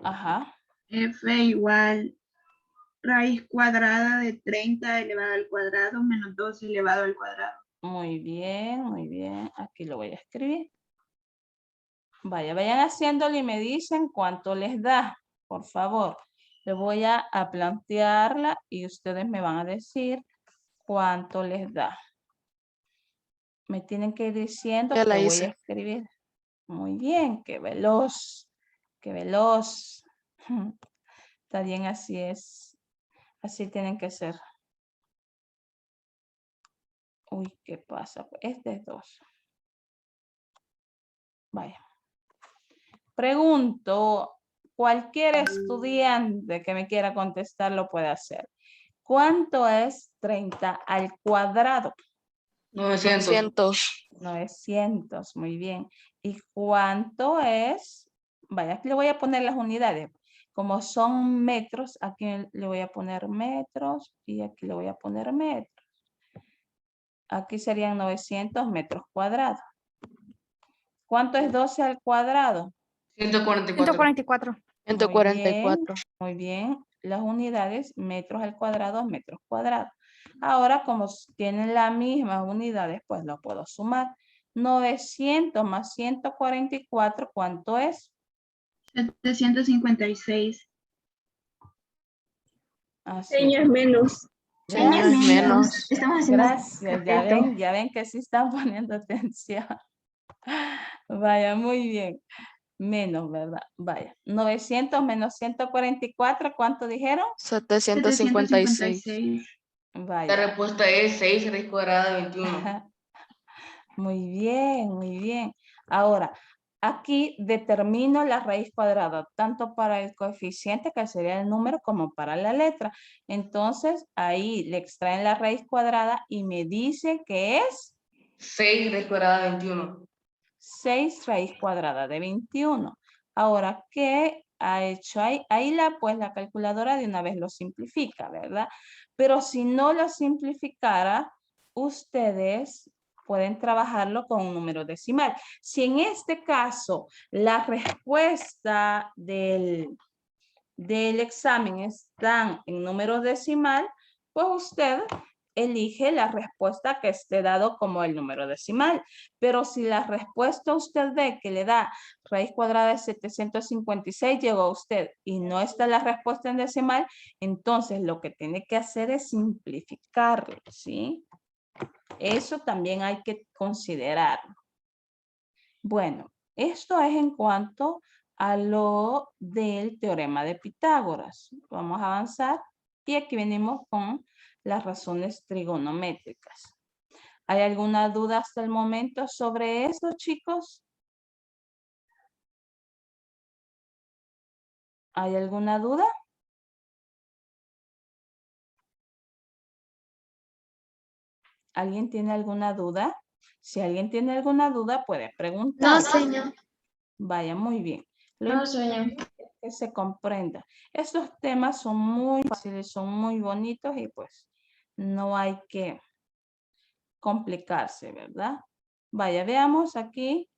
Ajá. F igual raíz cuadrada de 30 elevado al cuadrado menos 2 elevado al cuadrado. Muy bien, muy bien. Aquí lo voy a escribir. Vayan haciéndolo y me dicen cuánto les da. Por favor. Le voy a plantearla y ustedes me van a decir cuánto les da. Me tienen que ir diciendo Ya que la voy a hice. escribir. Muy bien, qué veloz. Qué veloz. Está bien, así es. Así tienen que ser. Uy, ¿qué pasa? Este es 2. Vaya. Pregunto, cualquier estudiante que me quiera contestar lo puede hacer. ¿Cuánto es 30 al cuadrado? 900. 900, muy bien. ¿Y cuánto es? Vaya, aquí le voy a poner las unidades. Como son metros, aquí le voy a poner metros y aquí le voy a poner metros. Aquí serían 900 metros cuadrados. ¿Cuánto es 12 al cuadrado? 144. 144. 144. Muy bien. Las unidades, metros al cuadrado, metros cuadrados. Ahora, como tienen las mismas unidades, pues lo puedo sumar. 900 más 144, ¿cuánto es? 756. Así. Señor, menos. Señor, Gracias. menos. Estamos haciendo Gracias. Ya ven que sí están poniendo atención. Vaya, muy bien. Menos, ¿verdad? Vaya. 900 menos 144, ¿cuánto dijeron? 756. 756. La Vaya. respuesta es 6 raíz cuadrada de 21. Muy bien, muy bien. Ahora, aquí determino la raíz cuadrada, tanto para el coeficiente, que sería el número, como para la letra. Entonces, ahí le extraen la raíz cuadrada y me dice que es 6 raíz cuadrada de 21. 6 raíz cuadrada de 21. Ahora, ¿qué ha hecho ahí? Ahí pues la calculadora de una vez lo simplifica, ¿verdad? Pero si no lo simplificara, ustedes pueden trabajarlo con un número decimal. Si en este caso la respuesta del examen están en número decimal, pues usted elige la respuesta que esté dado como el número decimal. Pero si la respuesta usted ve que le da raíz cuadrada de 756, llegó a usted y no está la respuesta en decimal, entonces lo que tiene que hacer es simplificarlo, ¿sí? Eso también hay que considerarlo. Bueno, esto es en cuanto a lo del teorema de Pitágoras. Vamos a avanzar y aquí venimos con las razones trigonométricas. ¿Hay alguna duda hasta el momento sobre esto, chicos? ¿Hay alguna duda? ¿Alguien tiene alguna duda? Si alguien tiene alguna duda, puede preguntar. No, señor. Vaya, muy bien. Lo No, importante señor. es que se comprenda. Estos temas son muy fáciles, son muy bonitos y pues no hay que complicarse, ¿verdad? Vaya, veamos aquí.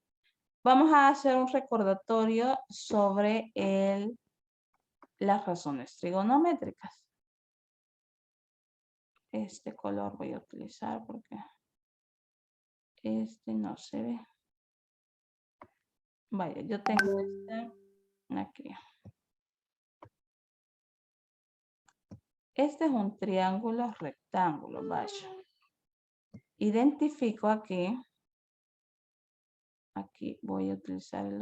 Vamos a hacer un recordatorio sobre las razones trigonométricas. Este color voy a utilizar porque este no se ve. Vaya, yo tengo este aquí. Este es un triángulo rectángulo, vaya. Identifico aquí. Aquí voy a utilizar el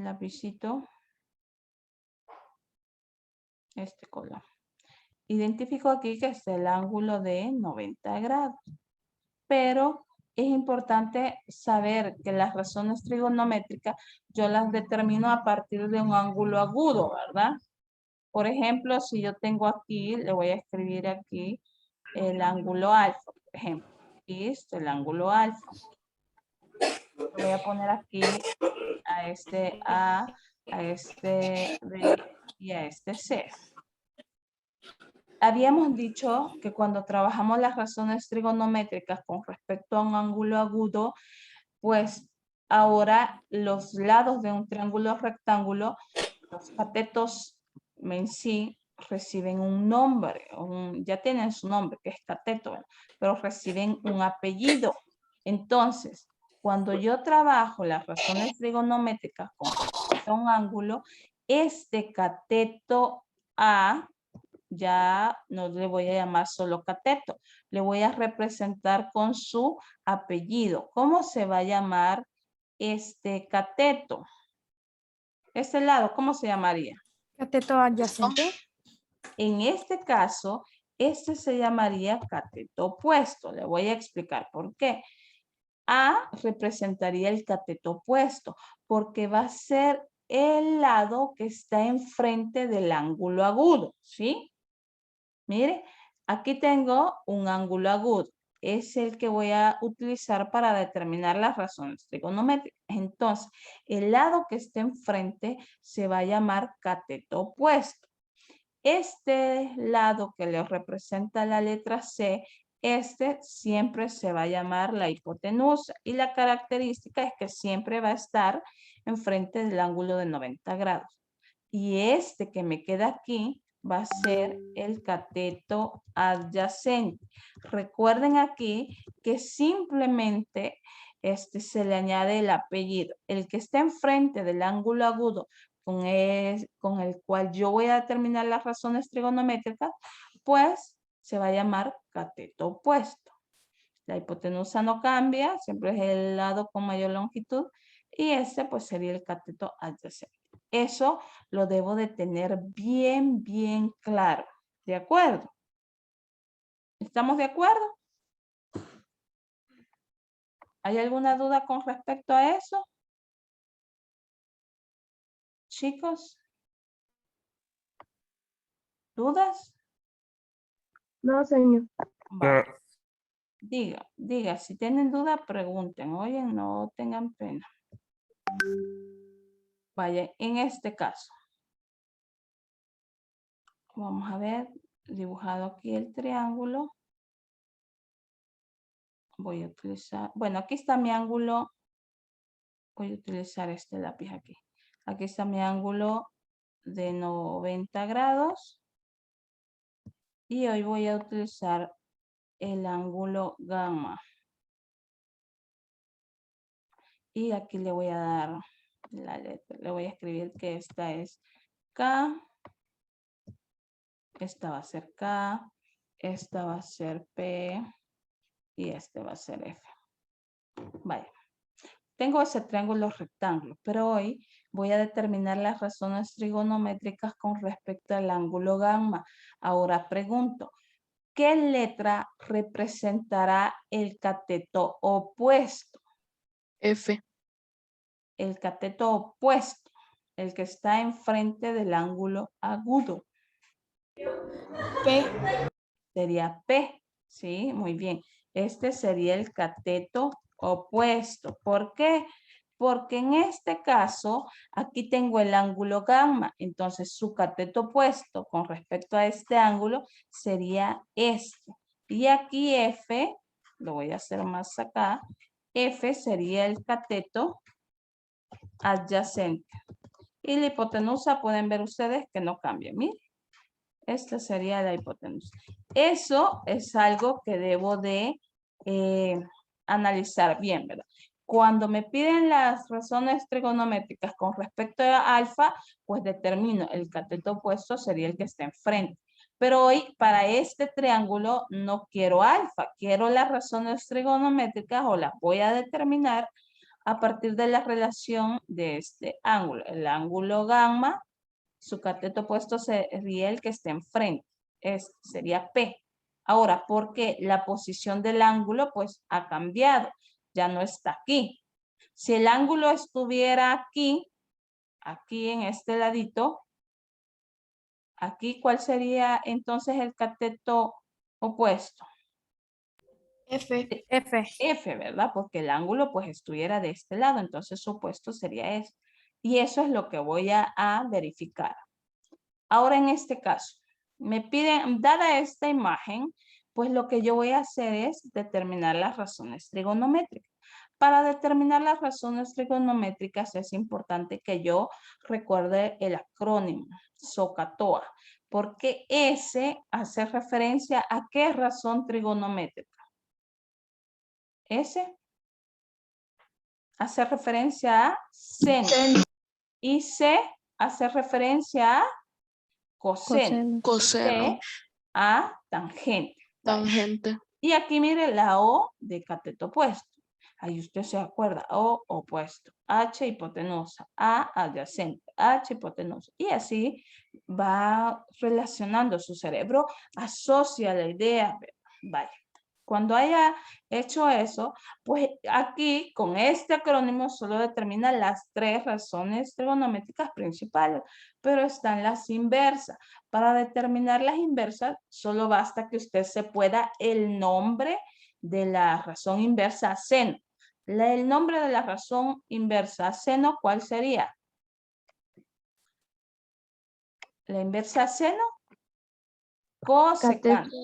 lapicito. Este color. Identifico aquí que es el ángulo de 90 grados. Pero es importante saber que las razones trigonométricas yo las determino a partir de un ángulo agudo, ¿verdad? Por ejemplo, si yo tengo aquí, le voy a escribir aquí el ángulo alfa, por ejemplo. Aquí está el ángulo alfa. Voy a poner aquí a este A, a este B y a este C. Habíamos dicho que cuando trabajamos las razones trigonométricas con respecto a un ángulo agudo, pues ahora los lados de un triángulo rectángulo, los catetos en sí reciben un nombre, ya tienen su nombre, que es cateto, pero reciben un apellido. Entonces, cuando yo trabajo las razones trigonométricas con respecto a un ángulo, este cateto A, ya no le voy a llamar solo cateto, le voy a representar con su apellido. ¿Cómo se va a llamar este cateto? Este lado, ¿cómo se llamaría? Cateto adyacente. En este caso, este se llamaría cateto opuesto. Le voy a explicar por qué. A representaría el cateto opuesto, porque va a ser el lado que está enfrente del ángulo agudo, ¿sí? Mire, aquí tengo un ángulo agudo. Es el que voy a utilizar para determinar las razones trigonométricas. Entonces, el lado que esté enfrente se va a llamar cateto opuesto. Este lado que le representa la letra C, este siempre se va a llamar la hipotenusa. Y la característica es que siempre va a estar enfrente del ángulo de 90 grados. Y este que me queda aquí va a ser el cateto adyacente. Recuerden aquí que simplemente se le añade el apellido. El que está enfrente del ángulo agudo con el cual yo voy a determinar las razones trigonométricas, pues se va a llamar cateto opuesto. La hipotenusa no cambia, siempre es el lado con mayor longitud y este pues sería el cateto adyacente. Eso lo debo de tener bien, bien claro. ¿De acuerdo? ¿Estamos de acuerdo? ¿Hay alguna duda con respecto a eso? Chicos. ¿Dudas? No, señor. Vale. Diga, si tienen duda, pregunten. Oye, no tengan pena. Vaya, en este caso. Vamos a ver, dibujado aquí el triángulo. Voy a utilizar, bueno, aquí está mi ángulo. Voy a utilizar este lápiz aquí. Aquí está mi ángulo de 90 grados. Y hoy voy a utilizar el ángulo gamma. Y aquí le voy a dar la letra. Le voy a escribir que esta es K. Esta va a ser K. Esta va a ser P. Y este va a ser F. Vaya. Tengo ese triángulo rectángulo, pero hoy voy a determinar las razones trigonométricas con respecto al ángulo gamma. Ahora pregunto, ¿qué letra representará el cateto opuesto? F. El cateto opuesto, el que está enfrente del ángulo agudo. P. Sería P, Sí, muy bien. Este sería el cateto opuesto. ¿Por qué? Porque en este caso, aquí tengo el ángulo gamma. Entonces, su cateto opuesto con respecto a este ángulo sería este. Y aquí F, lo voy a hacer más acá, F sería el cateto adyacente. Y la hipotenusa pueden ver ustedes que no cambia. Miren, esta sería la hipotenusa. Eso es algo que debo de analizar bien, ¿verdad? Cuando me piden las razones trigonométricas con respecto a alfa, pues determino el cateto opuesto sería el que está enfrente. Pero hoy para este triángulo no quiero alfa, quiero las razones trigonométricas o las voy a determinar a partir de la relación de este ángulo. El ángulo gamma, su cateto opuesto sería el que esté enfrente. Sería P. Ahora, porque la posición del ángulo pues ha cambiado. Ya no está aquí. Si el ángulo estuviera aquí en este ladito, aquí, ¿cuál sería entonces el cateto opuesto? F. F. F, ¿verdad? Porque el ángulo pues estuviera de este lado, entonces su opuesto sería S. Y eso es lo que voy a verificar. Ahora en este caso, me piden, dada esta imagen, pues lo que yo voy a hacer es determinar las razones trigonométricas. Para determinar las razones trigonométricas es importante que yo recuerde el acrónimo, SOHCAHTOA, porque ese hace referencia a qué razón trigonométrica. Ese hace referencia a seno. Y C hace referencia a coseno. Coseno. C a tangente. Tangente. Y aquí mire la O de cateto opuesto. Ahí usted se acuerda. O opuesto. H hipotenusa. A adyacente. H hipotenusa. Y así va relacionando su cerebro. Asocia la idea. Vaya. Cuando haya hecho eso, pues aquí con este acrónimo solo determina las 3 razones trigonométricas principales, pero están las inversas. Para determinar las inversas, solo basta que usted se pueda el nombre de la razón inversa a seno. El nombre de la razón inversa a seno, ¿cuál sería? La inversa a seno, cosecante.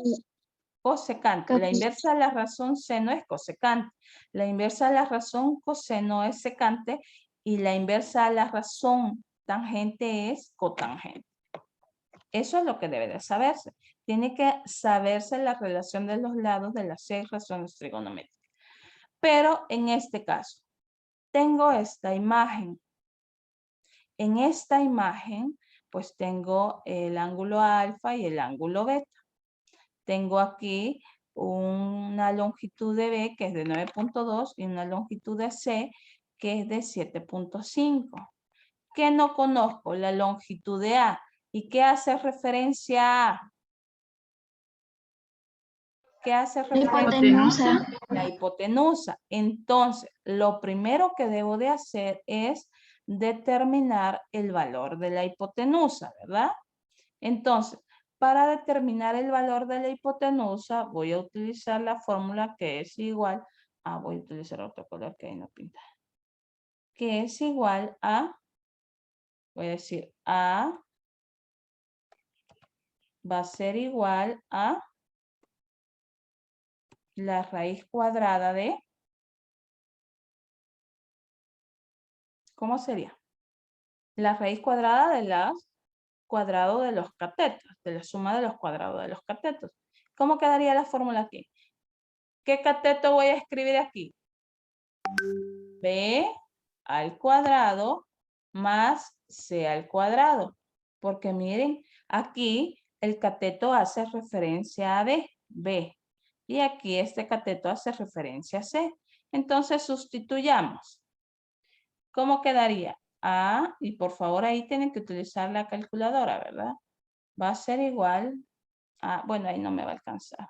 Cosecante. La inversa de la razón seno es cosecante. La inversa de la razón coseno es secante. Y la inversa de la razón tangente es cotangente. Eso es lo que debe de saberse. Tiene que saberse la relación de los lados de las 6 razones trigonométricas. Pero en este caso, tengo esta imagen. En esta imagen, pues tengo el ángulo alfa y el ángulo beta. Tengo aquí una longitud de B que es de 9.2 y una longitud de C que es de 7.5. ¿Qué no conozco? La longitud de A. ¿Y qué hace referencia a? ¿Qué hace referencia a? La hipotenusa. Entonces, lo primero que debo de hacer es determinar el valor de la hipotenusa, ¿verdad? Entonces, para determinar el valor de la hipotenusa, voy a utilizar la fórmula que es igual a, voy a utilizar otro color que ahí no pinta, que es igual a, voy a decir A va a ser igual a la raíz cuadrada de, ¿cómo sería? La raíz cuadrada de las cuadrado de los catetos, de la suma de los cuadrados de los catetos. ¿Cómo quedaría la fórmula aquí? ¿Qué cateto voy a escribir aquí? B al cuadrado más C al cuadrado. Porque miren, aquí el cateto hace referencia a B. Y aquí este cateto hace referencia a C. Entonces sustituyamos. ¿Cómo quedaría? A, y por favor ahí tienen que utilizar la calculadora, ¿verdad? Va a ser igual a, bueno, ahí no me va a alcanzar.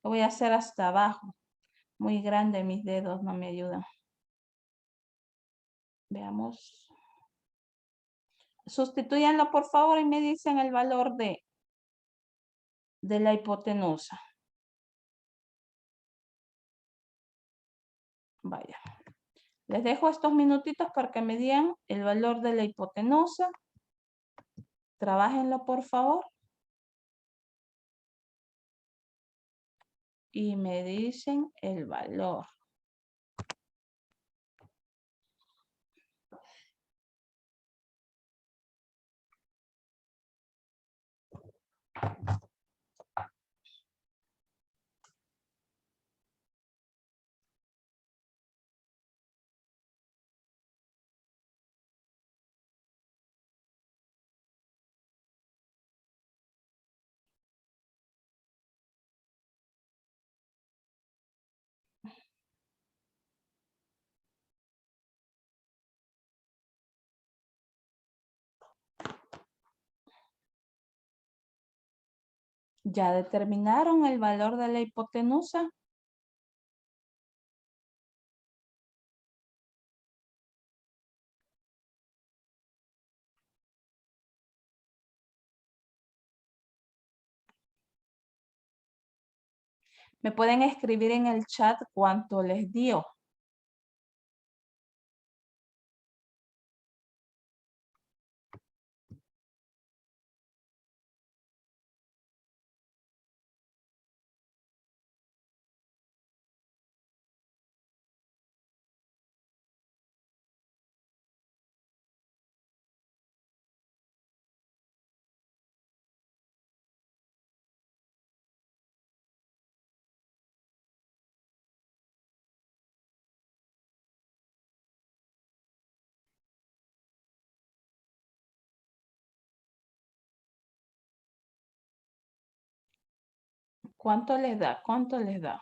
Lo voy a hacer hasta abajo. Muy grande mis dedos, no me ayudan. Veamos. Sustitúyanlo por favor y me dicen el valor de la hipotenusa. Vaya. Les dejo estos minutitos para que me digan el valor de la hipotenusa. Trabájenlo, por favor. Y me dicen el valor. ¿Ya determinaron el valor de la hipotenusa? Me pueden escribir en el chat cuánto les dio. ¿Cuánto les da? ¿Cuánto les da?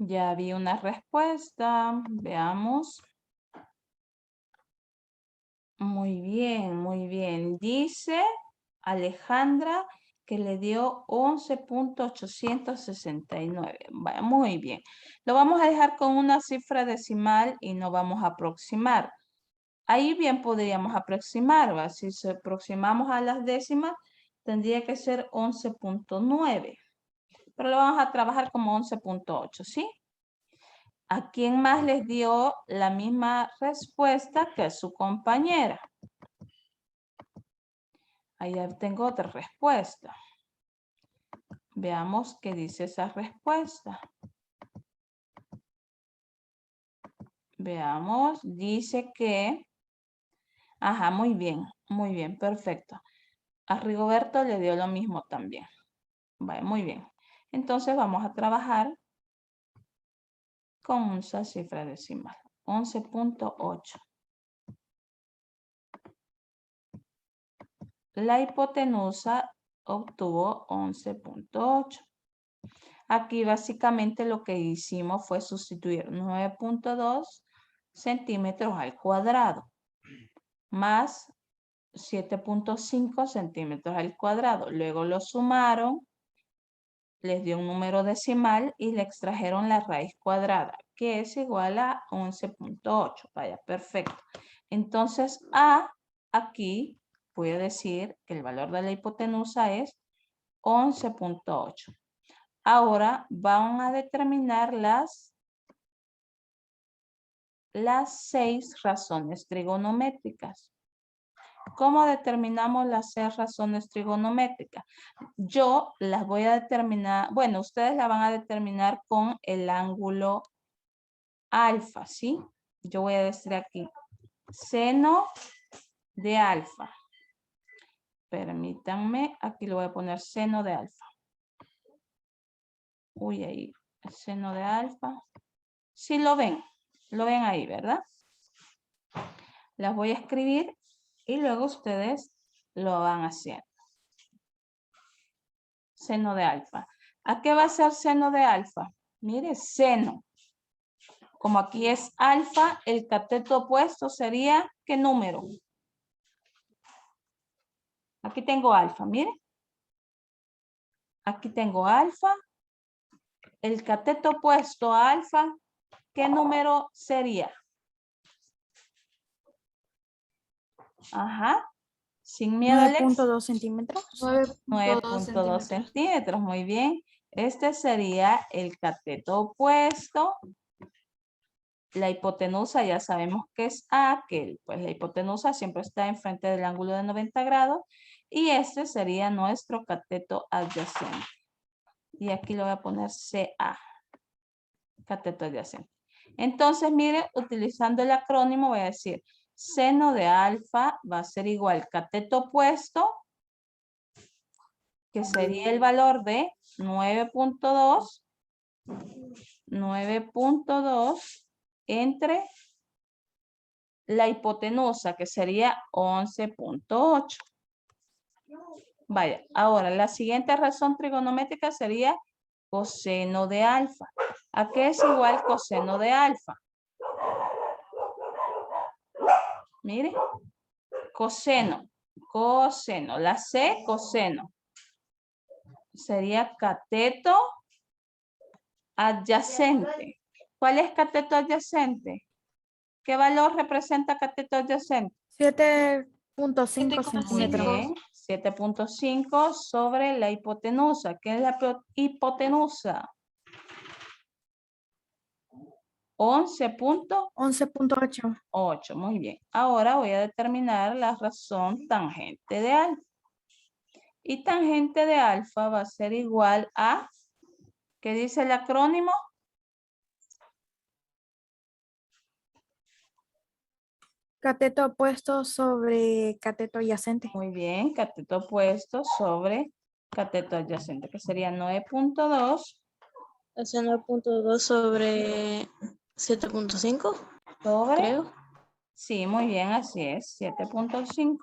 Ya vi una respuesta. Veamos. Muy bien, muy bien. Dice Alejandra que le dio 11.869. Vaya, muy bien. Lo vamos a dejar con una cifra decimal y no vamos a aproximar. Ahí bien podríamos aproximar, ¿va? Si se aproximamos a las décimas, tendría que ser 11.9. Pero lo vamos a trabajar como 11.8, ¿sí? ¿A quién más les dio la misma respuesta que su compañera? Ahí tengo otra respuesta. Veamos qué dice esa respuesta. Veamos, dice que... Ajá, muy bien, perfecto. A Rigoberto le dio lo mismo también. Vale, muy bien. Entonces vamos a trabajar con esa cifra decimal. 11.8. La hipotenusa obtuvo 11.8. Aquí básicamente lo que hicimos fue sustituir 9.2 centímetros al cuadrado más 7.5 centímetros al cuadrado. Luego lo sumaron, les dio un número decimal y le extrajeron la raíz cuadrada, que es igual a 11.8. Vaya, perfecto. Entonces, aquí voy a decir que el valor de la hipotenusa es 11.8. Ahora van a determinar las las 6 razones trigonométricas. ¿Cómo determinamos las 6 razones trigonométricas? Yo las voy a determinar, bueno, ustedes la van a determinar con el ángulo alfa, ¿sí? Yo voy a decir aquí, seno de alfa. Permítanme, aquí le voy a poner seno de alfa. Uy, ahí, el seno de alfa. Sí lo ven ahí, ¿verdad? Las voy a escribir y luego ustedes lo van haciendo. Seno de alfa. ¿A qué va a ser seno de alfa? Mire, seno. Como aquí es alfa, el cateto opuesto sería, ¿qué número? Aquí tengo alfa, mire. Aquí tengo alfa. El cateto opuesto a alfa, ¿qué número sería? Ajá. Sin miedo, Alex. 9.2 centímetros. 9.2 centímetros, muy bien. Este sería el cateto opuesto. La hipotenusa ya sabemos que es aquel. Pues la hipotenusa siempre está enfrente del ángulo de 90 grados. Y este sería nuestro cateto adyacente. Y aquí lo voy a poner CA. Cateto adyacente. Entonces, mire, utilizando el acrónimo voy a decir seno de alfa va a ser igual cateto opuesto, que sería el valor de 9.2 entre la hipotenusa, que sería 11.8. Vaya, ahora la siguiente razón trigonométrica sería coseno de alfa. ¿A qué es igual coseno de alfa? Mire, coseno, la C, coseno. Sería cateto adyacente. ¿Cuál es cateto adyacente? ¿Qué valor representa cateto adyacente? 7.5 centímetros. 7.5 sobre la hipotenusa. ¿Qué es la hipotenusa? 11.8. Muy bien. Ahora voy a determinar la razón tangente de alfa. Y tangente de alfa va a ser igual a, ¿qué dice el acrónimo? Cateto opuesto sobre cateto adyacente. Muy bien, cateto opuesto sobre cateto adyacente, que sería 9.2. Hace 9.2 sobre 7.5. Sobre. Creo. Sí, muy bien, así es, 7.5.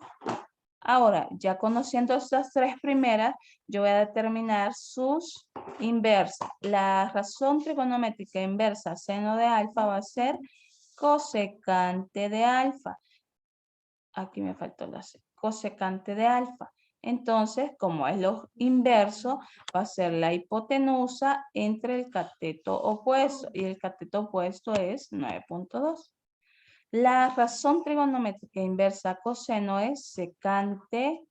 Ahora, ya conociendo estas 3 primeras, yo voy a determinar sus inversas. La razón trigonométrica inversa seno de alfa va a ser cosecante de alfa. Aquí me faltó la C. Cosecante de alfa. Entonces, como es lo inverso, va a ser la hipotenusa entre el cateto opuesto. Y el cateto opuesto es 9.2. La razón trigonométrica inversa coseno es secante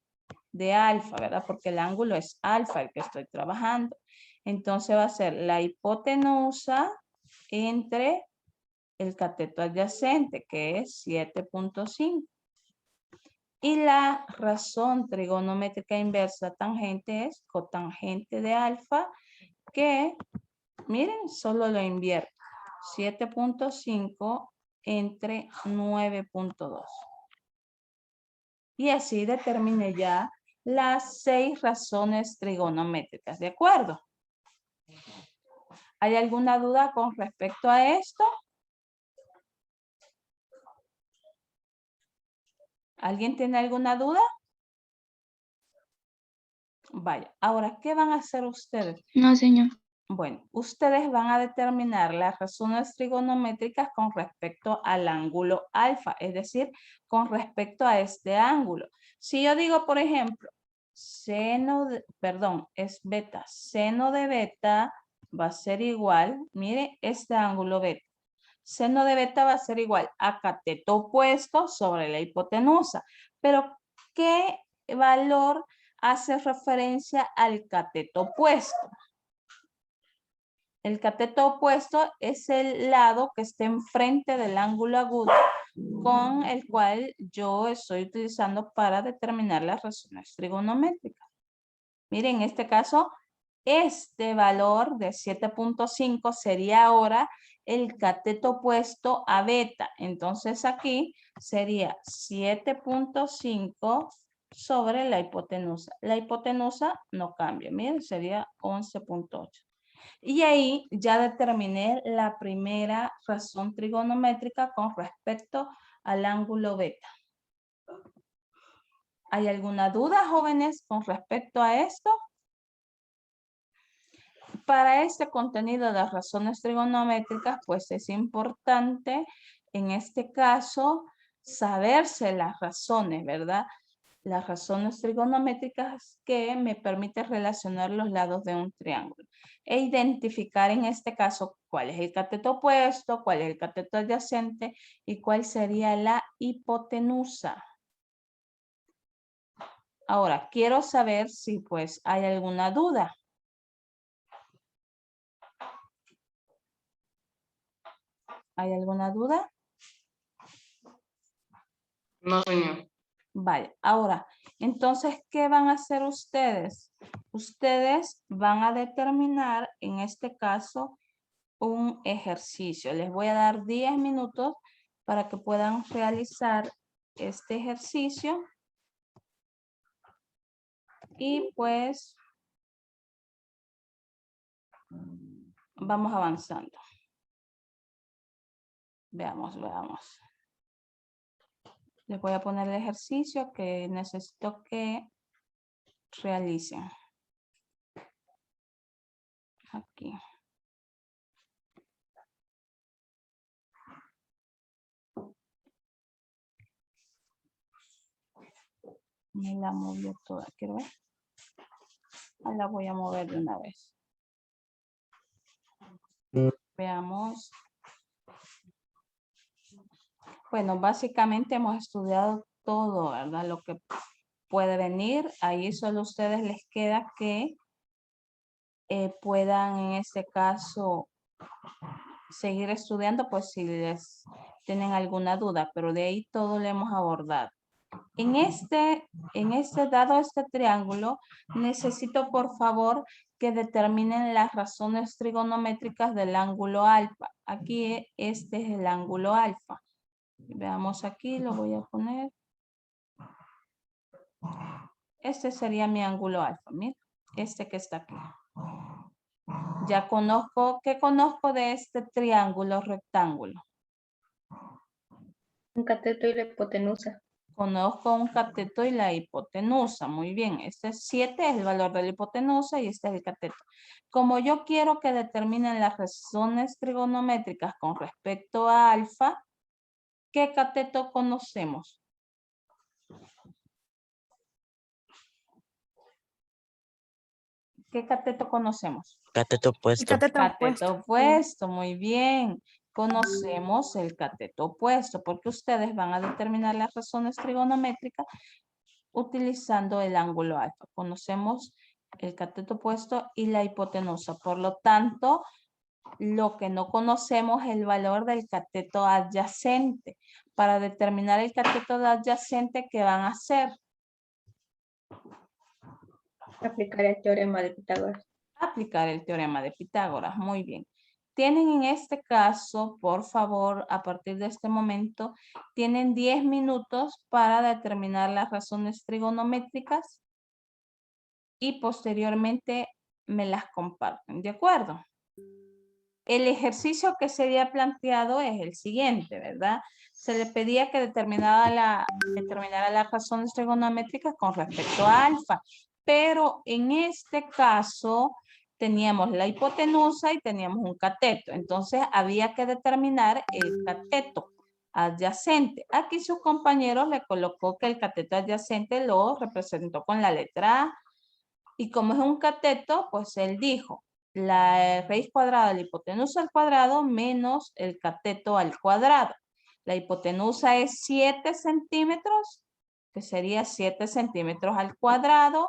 de alfa, ¿verdad? Porque el ángulo es alfa el que estoy trabajando. Entonces va a ser la hipotenusa entre el cateto adyacente, que es 7.5. Y la razón trigonométrica inversa tangente es cotangente de alfa, que, miren, solo lo invierto. 7.5 entre 9.2. Y así determiné ya las 6 razones trigonométricas, ¿de acuerdo? ¿Hay alguna duda con respecto a esto? ¿Alguien tiene alguna duda? Vaya, ahora, ¿qué van a hacer ustedes? No, señor. Bueno, ustedes van a determinar las razones trigonométricas con respecto al ángulo alfa, es decir, con respecto a este ángulo. Si yo digo, por ejemplo, es beta, seno de beta va a ser igual, mire, este ángulo beta. Seno de beta va a ser igual a cateto opuesto sobre la hipotenusa. Pero, ¿qué valor hace referencia al cateto opuesto? El cateto opuesto es el lado que está enfrente del ángulo agudo con el cual yo estoy utilizando para determinar las razones trigonométricas. Miren, en este caso, este valor de 7.5 sería ahora el cateto opuesto a beta. Entonces aquí sería 7.5 sobre la hipotenusa. La hipotenusa no cambia. Miren, sería 11.8. Y ahí ya determiné la primera razón trigonométrica con respecto al ángulo beta. ¿Hay alguna duda, jóvenes, con respecto a esto? Para este contenido de las razones trigonométricas, pues es importante, en este caso, saberse las razones, ¿verdad? Las razones trigonométricas que me permiten relacionar los lados de un triángulo e identificar en este caso cuál es el cateto opuesto, cuál es el cateto adyacente y cuál sería la hipotenusa. Ahora, quiero saber si pues hay alguna duda. ¿Hay alguna duda? No, señor. Vale, ahora, entonces, ¿qué van a hacer ustedes? Ustedes van a determinar, en este caso, un ejercicio. Les voy a dar 10 minutos para que puedan realizar este ejercicio. Y pues, vamos avanzando. Veamos. Les voy a poner el ejercicio que necesito que realicen. Aquí. Me la movió toda, quiero ver. La voy a mover de una vez. Veamos. Bueno, básicamente hemos estudiado todo, ¿verdad? Lo que puede venir. Ahí solo a ustedes les queda que puedan en este caso seguir estudiando, pues si les tienen alguna duda, pero de ahí todo lo hemos abordado. Dado este triángulo, necesito por favor que determinen las razones trigonométricas del ángulo alfa. Aquí este es el ángulo alfa. Veamos aquí, lo voy a poner. Este sería mi ángulo alfa, mira, este que está aquí. Ya conozco, ¿qué conozco de este triángulo rectángulo? Un cateto y la hipotenusa. Conozco un cateto y la hipotenusa. Muy bien. Este 7 es el valor de la hipotenusa y este es el cateto. Como yo quiero que determinen las razones trigonométricas con respecto a alfa, ¿qué cateto conocemos? ¿Qué cateto conocemos? Cateto opuesto. Cateto opuesto, muy bien. Conocemos el cateto opuesto porque ustedes van a determinar las razones trigonométricas utilizando el ángulo alfa. Conocemos el cateto opuesto y la hipotenusa. Por lo tanto, lo que no conocemos es el valor del cateto adyacente. Para determinar el cateto adyacente, ¿qué van a hacer? Aplicar el teorema de Pitágoras. Aplicar el teorema de Pitágoras. Muy bien. Tienen en este caso, por favor, a partir de este momento, tienen 10 minutos para determinar las razones trigonométricas y posteriormente me las comparten. ¿De acuerdo? El ejercicio que se había planteado es el siguiente, ¿verdad? Se le pedía que determinara las razones trigonométricas con respecto a alfa, pero en este caso teníamos la hipotenusa y teníamos un cateto. Entonces había que determinar el cateto adyacente. Aquí sus compañeros le colocó que el cateto adyacente lo representó con la letra A. Y como es un cateto, pues él dijo la raíz cuadrada de la hipotenusa al cuadrado menos el cateto al cuadrado. La hipotenusa es 7 centímetros, que sería 7 centímetros al cuadrado.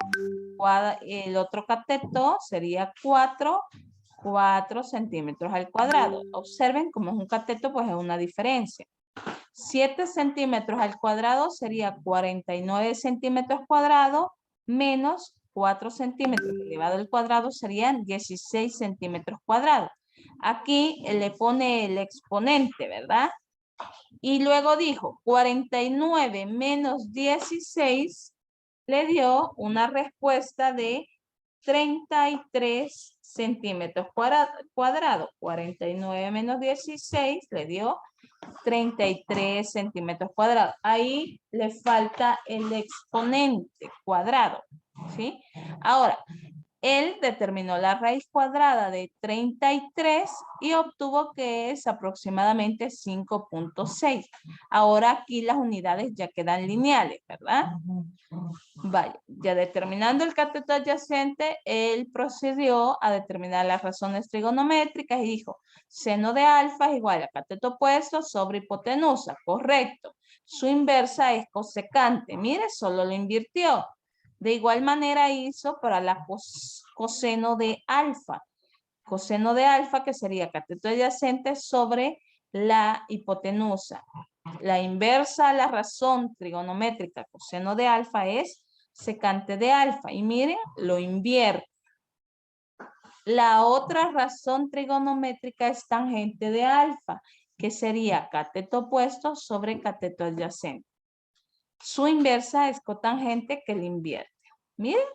El otro cateto sería 4 4 centímetros al cuadrado. Observen como es un cateto, pues es una diferencia. 7 centímetros al cuadrado sería 49 centímetros cuadrados menos 4 centímetros elevado al cuadrado serían 16 centímetros cuadrados. Aquí le pone el exponente, ¿verdad? Y luego dijo 49 menos 16 le dio una respuesta de 33 centímetros cuadrados. 49 menos 16 le dio 33 centímetros cuadrados. Ahí le falta el exponente cuadrado, ¿sí? Ahora, él determinó la raíz cuadrada de 33 y obtuvo que es aproximadamente 5.6. Ahora aquí las unidades ya quedan lineales, ¿verdad? Vaya, ya determinando el cateto adyacente, él procedió a determinar las razones trigonométricas y dijo, seno de alfa es igual a cateto opuesto sobre hipotenusa, correcto. Su inversa es cosecante, mire, solo lo invirtió. De igual manera hizo para la coseno de alfa. Coseno de alfa que sería cateto adyacente sobre la hipotenusa. La inversa a la razón trigonométrica coseno de alfa es secante de alfa. Y miren, lo invierte. La otra razón trigonométrica es tangente de alfa, que sería cateto opuesto sobre cateto adyacente. Su inversa es cotangente que le invierte. Miren,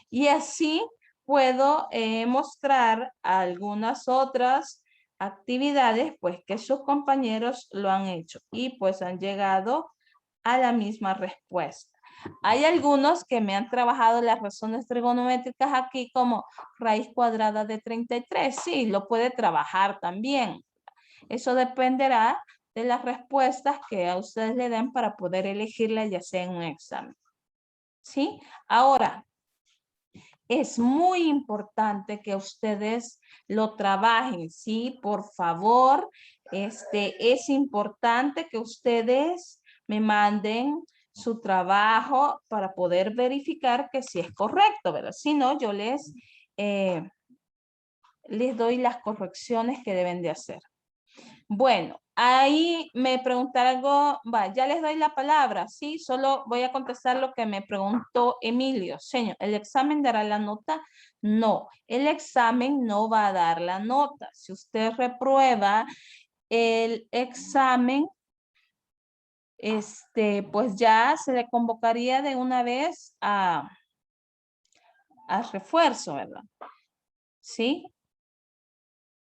y así puedo mostrar algunas otras actividades pues que sus compañeros lo han hecho y pues han llegado a la misma respuesta. Hay algunos que me han trabajado las razones trigonométricas aquí como raíz cuadrada de 33. Sí, lo puede trabajar también. Eso dependerá de las respuestas que a ustedes le den para poder elegirla ya sea en un examen. ¿Sí? Ahora, es muy importante que ustedes lo trabajen, ¿sí? Por favor, es importante que ustedes me manden su trabajo para poder verificar que sí es correcto, ¿verdad? Si no, yo les doy las correcciones que deben de hacer. Bueno, ahí me preguntaron algo, ya les doy la palabra, ¿sí? Solo voy a contestar lo que me preguntó Emilio. Señor, ¿el examen dará la nota? No, el examen no va a dar la nota. Si usted reprueba el examen, pues ya se le convocaría de una vez a refuerzo, ¿verdad? ¿Sí?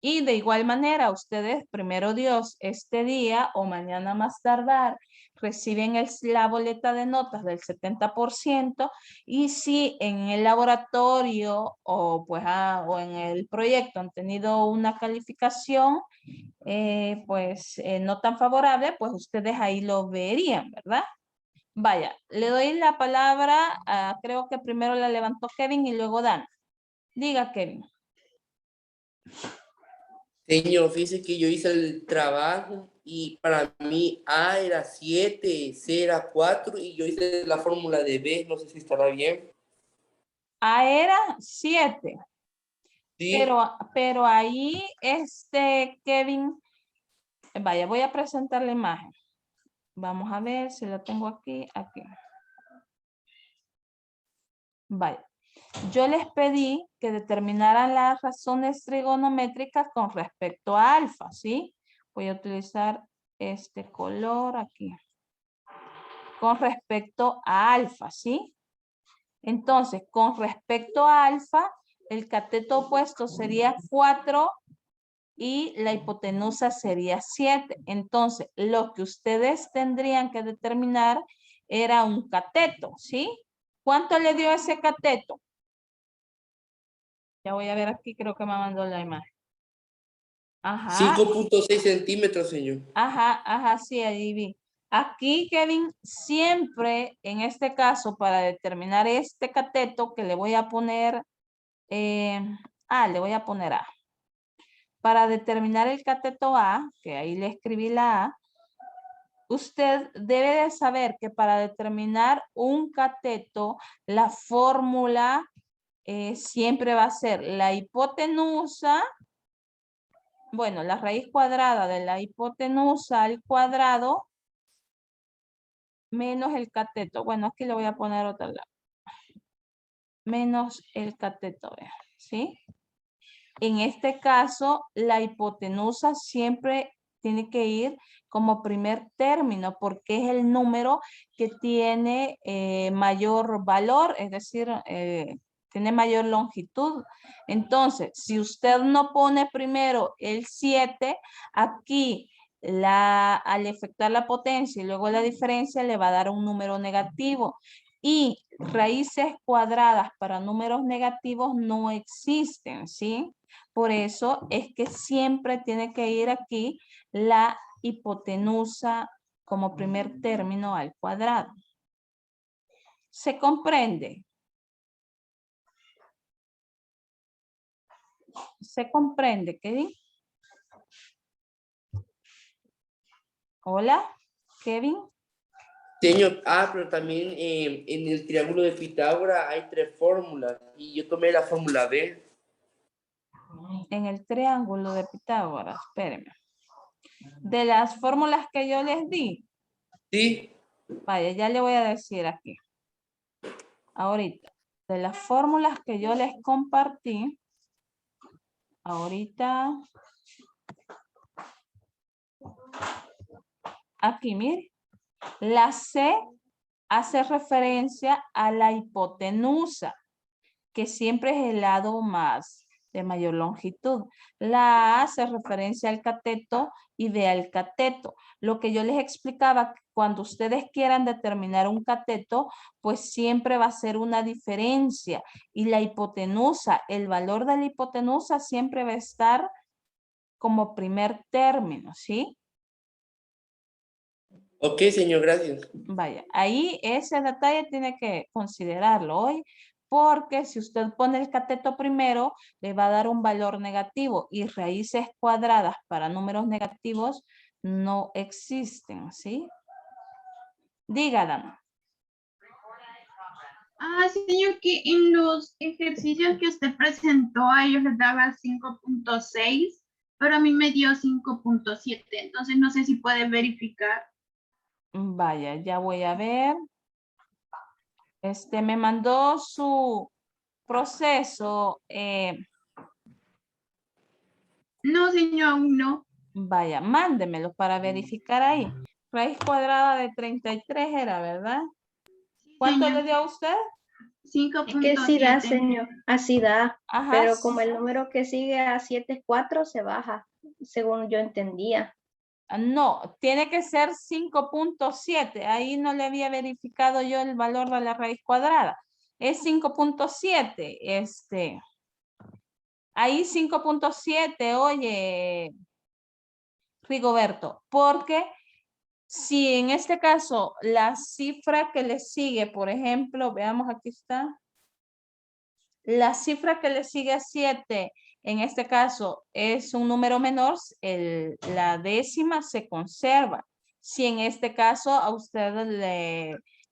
Y de igual manera, ustedes, primero Dios, este día o mañana más tardar, reciben la boleta de notas del 70% y si en el laboratorio o, pues, o en el proyecto han tenido una calificación, no tan favorable, pues ustedes ahí lo verían, ¿verdad? Vaya, le doy la palabra, creo que primero la levantó Kevin y luego Dan. Diga, Kevin. Señor, fíjese que yo hice el trabajo y para mí A era 7, C era 4 y yo hice la fórmula de B, no sé si estará bien. A era 7. Sí. Pero ahí, Kevin, vaya, voy a presentar la imagen. Vamos a ver si la tengo aquí. Vaya. Yo les pedí que determinaran las razones trigonométricas con respecto a alfa, ¿sí? Voy a utilizar este color aquí. Con respecto a alfa, ¿sí? Entonces, con respecto a alfa, el cateto opuesto sería 4 y la hipotenusa sería 7. Entonces, lo que ustedes tendrían que determinar era un cateto, ¿sí? ¿Cuánto le dio ese cateto? Ya voy a ver aquí, creo que me mandó la imagen. Ajá. 5.6 centímetros, señor. Ajá, sí, ahí vi. Aquí, Kevin, siempre en este caso, para determinar este cateto que le voy a poner, le voy a poner A. Para determinar el cateto A, que ahí le escribí la A, usted debe de saber que para determinar un cateto, la fórmula siempre va a ser la hipotenusa Bueno, la raíz cuadrada de la hipotenusa al cuadrado menos el cateto. Bueno, aquí le voy a poner otra lado. Menos el cateto, vean, ¿sí? En este caso, la hipotenusa siempre tiene que ir como primer término porque es el número que tiene mayor valor, es decir, tiene mayor longitud. Entonces, si usted no pone primero el 7, aquí al efectuar la potencia y luego la diferencia le va a dar un número negativo. Y raíces cuadradas para números negativos no existen, ¿sí? Por eso es que siempre tiene que ir aquí la hipotenusa como primer término al cuadrado. ¿Se comprende? ¿Se comprende, Kevin? Hola, Kevin. Señor, pero también en el triángulo de Pitágoras hay 3 fórmulas y yo tomé la fórmula B. En el triángulo de Pitágoras, espérenme. De las fórmulas que yo les di. Sí. Vaya, ya le voy a decir aquí. Ahorita, de las fórmulas que yo les compartí, ahorita, aquí, mire, la C hace referencia a la hipotenusa, que siempre es el lado más de mayor longitud. La A hace referencia al cateto y de al cateto. Lo que yo les explicaba, cuando ustedes quieran determinar un cateto, pues siempre va a ser una diferencia. Y la hipotenusa, el valor de la hipotenusa siempre va a estar como primer término, ¿sí? Ok, señor, gracias. Vaya, ahí ese detalle tiene que considerarlo hoy, porque si usted pone el cateto primero, le va a dar un valor negativo y raíces cuadradas para números negativos no existen, ¿sí? Diga, Dana. Señor, que en los ejercicios que usted presentó a ellos les daba 5.6, pero a mí me dio 5.7, entonces no sé si puede verificar. Vaya, ya voy a ver. Me mandó su proceso. No, señor, aún no. Vaya, mándemelo para verificar ahí. Raíz cuadrada de 33 era, ¿verdad? ¿Cuánto señor. le dio a usted? 5.7. Es que sí da, señor, así da, Ajá. pero como el número que sigue a 7 es 4, se baja, según yo entendía. No, tiene que ser 5.7. Ahí no le había verificado yo el valor de la raíz cuadrada. Es 5.7. Ahí 5.7, oye, Rigoberto, porque si en este caso la cifra que le sigue, por ejemplo, veamos, aquí está. La cifra que le sigue a 7, en este caso, es un número menor, la décima se conserva. Si en este caso a usted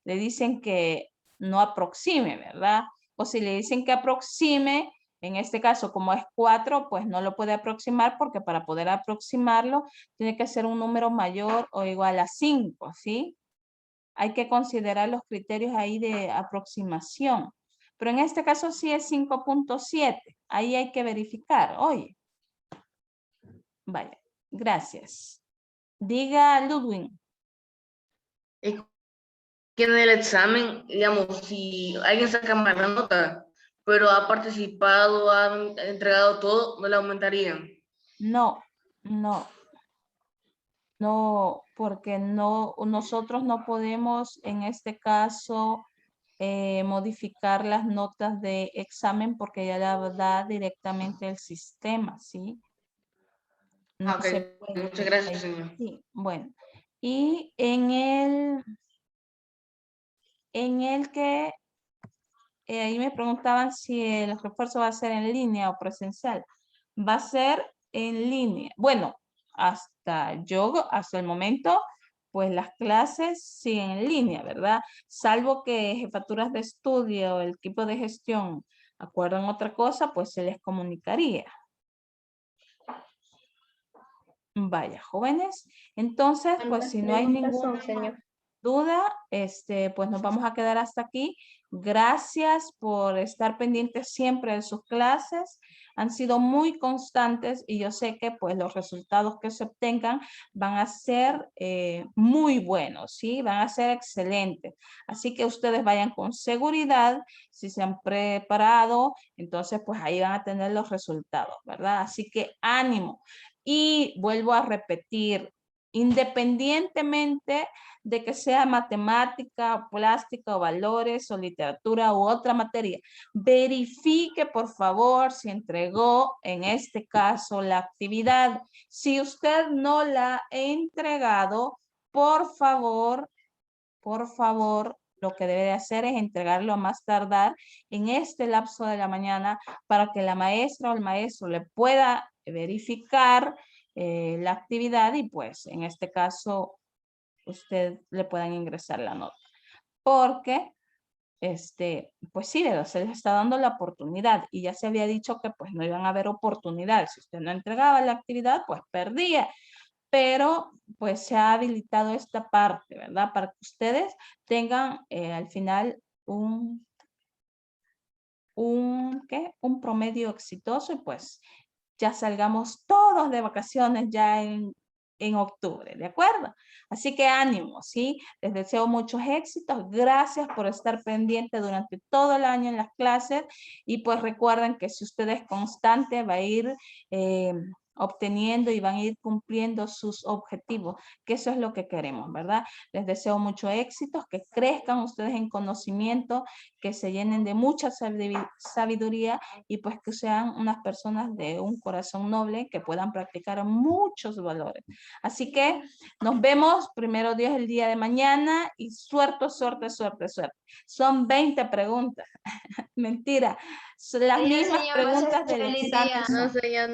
le dicen que no aproxime, ¿verdad? O si le dicen que aproxime, en este caso, como es 4, pues no lo puede aproximar porque para poder aproximarlo tiene que ser un número mayor o igual a 5, ¿sí? Hay que considerar los criterios ahí de aproximación. Pero en este caso sí es 5.7. Ahí hay que verificar. Oye. Vaya. Gracias. Diga, Ludwig. Es que en el examen, digamos, si alguien saca mala nota, pero ha participado, ha entregado todo, no le aumentarían. No, no. No, porque no, nosotros no podemos en este caso modificar las notas de examen porque ya la da directamente el sistema, ¿sí? No Ok, se puede. muchas gracias, señor. Sí, bueno. Y en el que ahí me preguntaban si el refuerzo va a ser en línea o presencial. Va a ser en línea. Bueno, hasta el momento, pues las clases siguen en línea, ¿verdad? Salvo que jefaturas de estudio, el equipo de gestión acuerdan otra cosa, pues se les comunicaría. Vaya, jóvenes. Entonces, pues si no hay ninguna duda, pues nos vamos a quedar hasta aquí. Gracias por estar pendientes siempre de sus clases. Han sido muy constantes y yo sé que pues los resultados que se obtengan van a ser muy buenos, ¿sí? Van a ser excelentes. Así que ustedes vayan con seguridad. Si se han preparado, entonces pues ahí van a tener los resultados, ¿verdad? Así que ánimo. Y vuelvo a repetir, independientemente de que sea matemática, plástica o valores o literatura u otra materia, verifique por favor si entregó en este caso la actividad. Si usted no la ha entregado, por favor, lo que debe de hacer es entregarlo a más tardar en este lapso de la mañana para que la maestra o el maestro le pueda verificar la actividad y pues en este caso usted le puedan ingresar la nota. Porque, pues sí, se les está dando la oportunidad y ya se había dicho que pues no iban a haber oportunidades. Si usted no entregaba la actividad, pues perdía. Pero pues se ha habilitado esta parte, ¿verdad? Para que ustedes tengan al final un promedio exitoso y pues ya salgamos todos de vacaciones ya en octubre, ¿de acuerdo? Así que ánimo, ¿sí? Les deseo muchos éxitos. Gracias por estar pendiente durante todo el año en las clases y pues recuerden que si usted es constante va a ir obteniendo y van a ir cumpliendo sus objetivos, que eso es lo que queremos, ¿verdad? Les deseo mucho éxitos, que crezcan ustedes en conocimiento, que se llenen de mucha sabiduría y pues que sean unas personas de un corazón noble que puedan practicar muchos valores. Así que nos vemos, primero Dios, el día de mañana y suerte, suerte, suerte, suerte. Son 20 preguntas. Mentira. Son las mismas preguntas del examen. No, señor,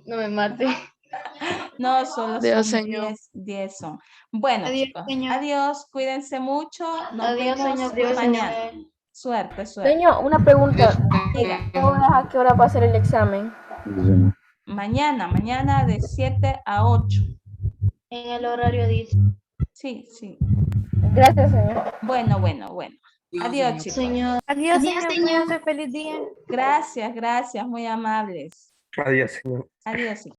no me mate. No, solo Adiós, son señor. 10 son. Bueno, Adiós, chicos, señor. adiós, cuídense mucho. Nos Adiós, vemos señor. mañana. Suerte, suerte. Señor, una pregunta. Diga. ¿A qué hora va a ser el examen? Mañana de 7 a 8. En el horario dice. Sí, sí. Gracias, señor. Bueno. Adiós, chicos. Señor. Adiós, señor. Cuídense. Feliz día. Gracias, muy amables. Adiós, señor. Adiós.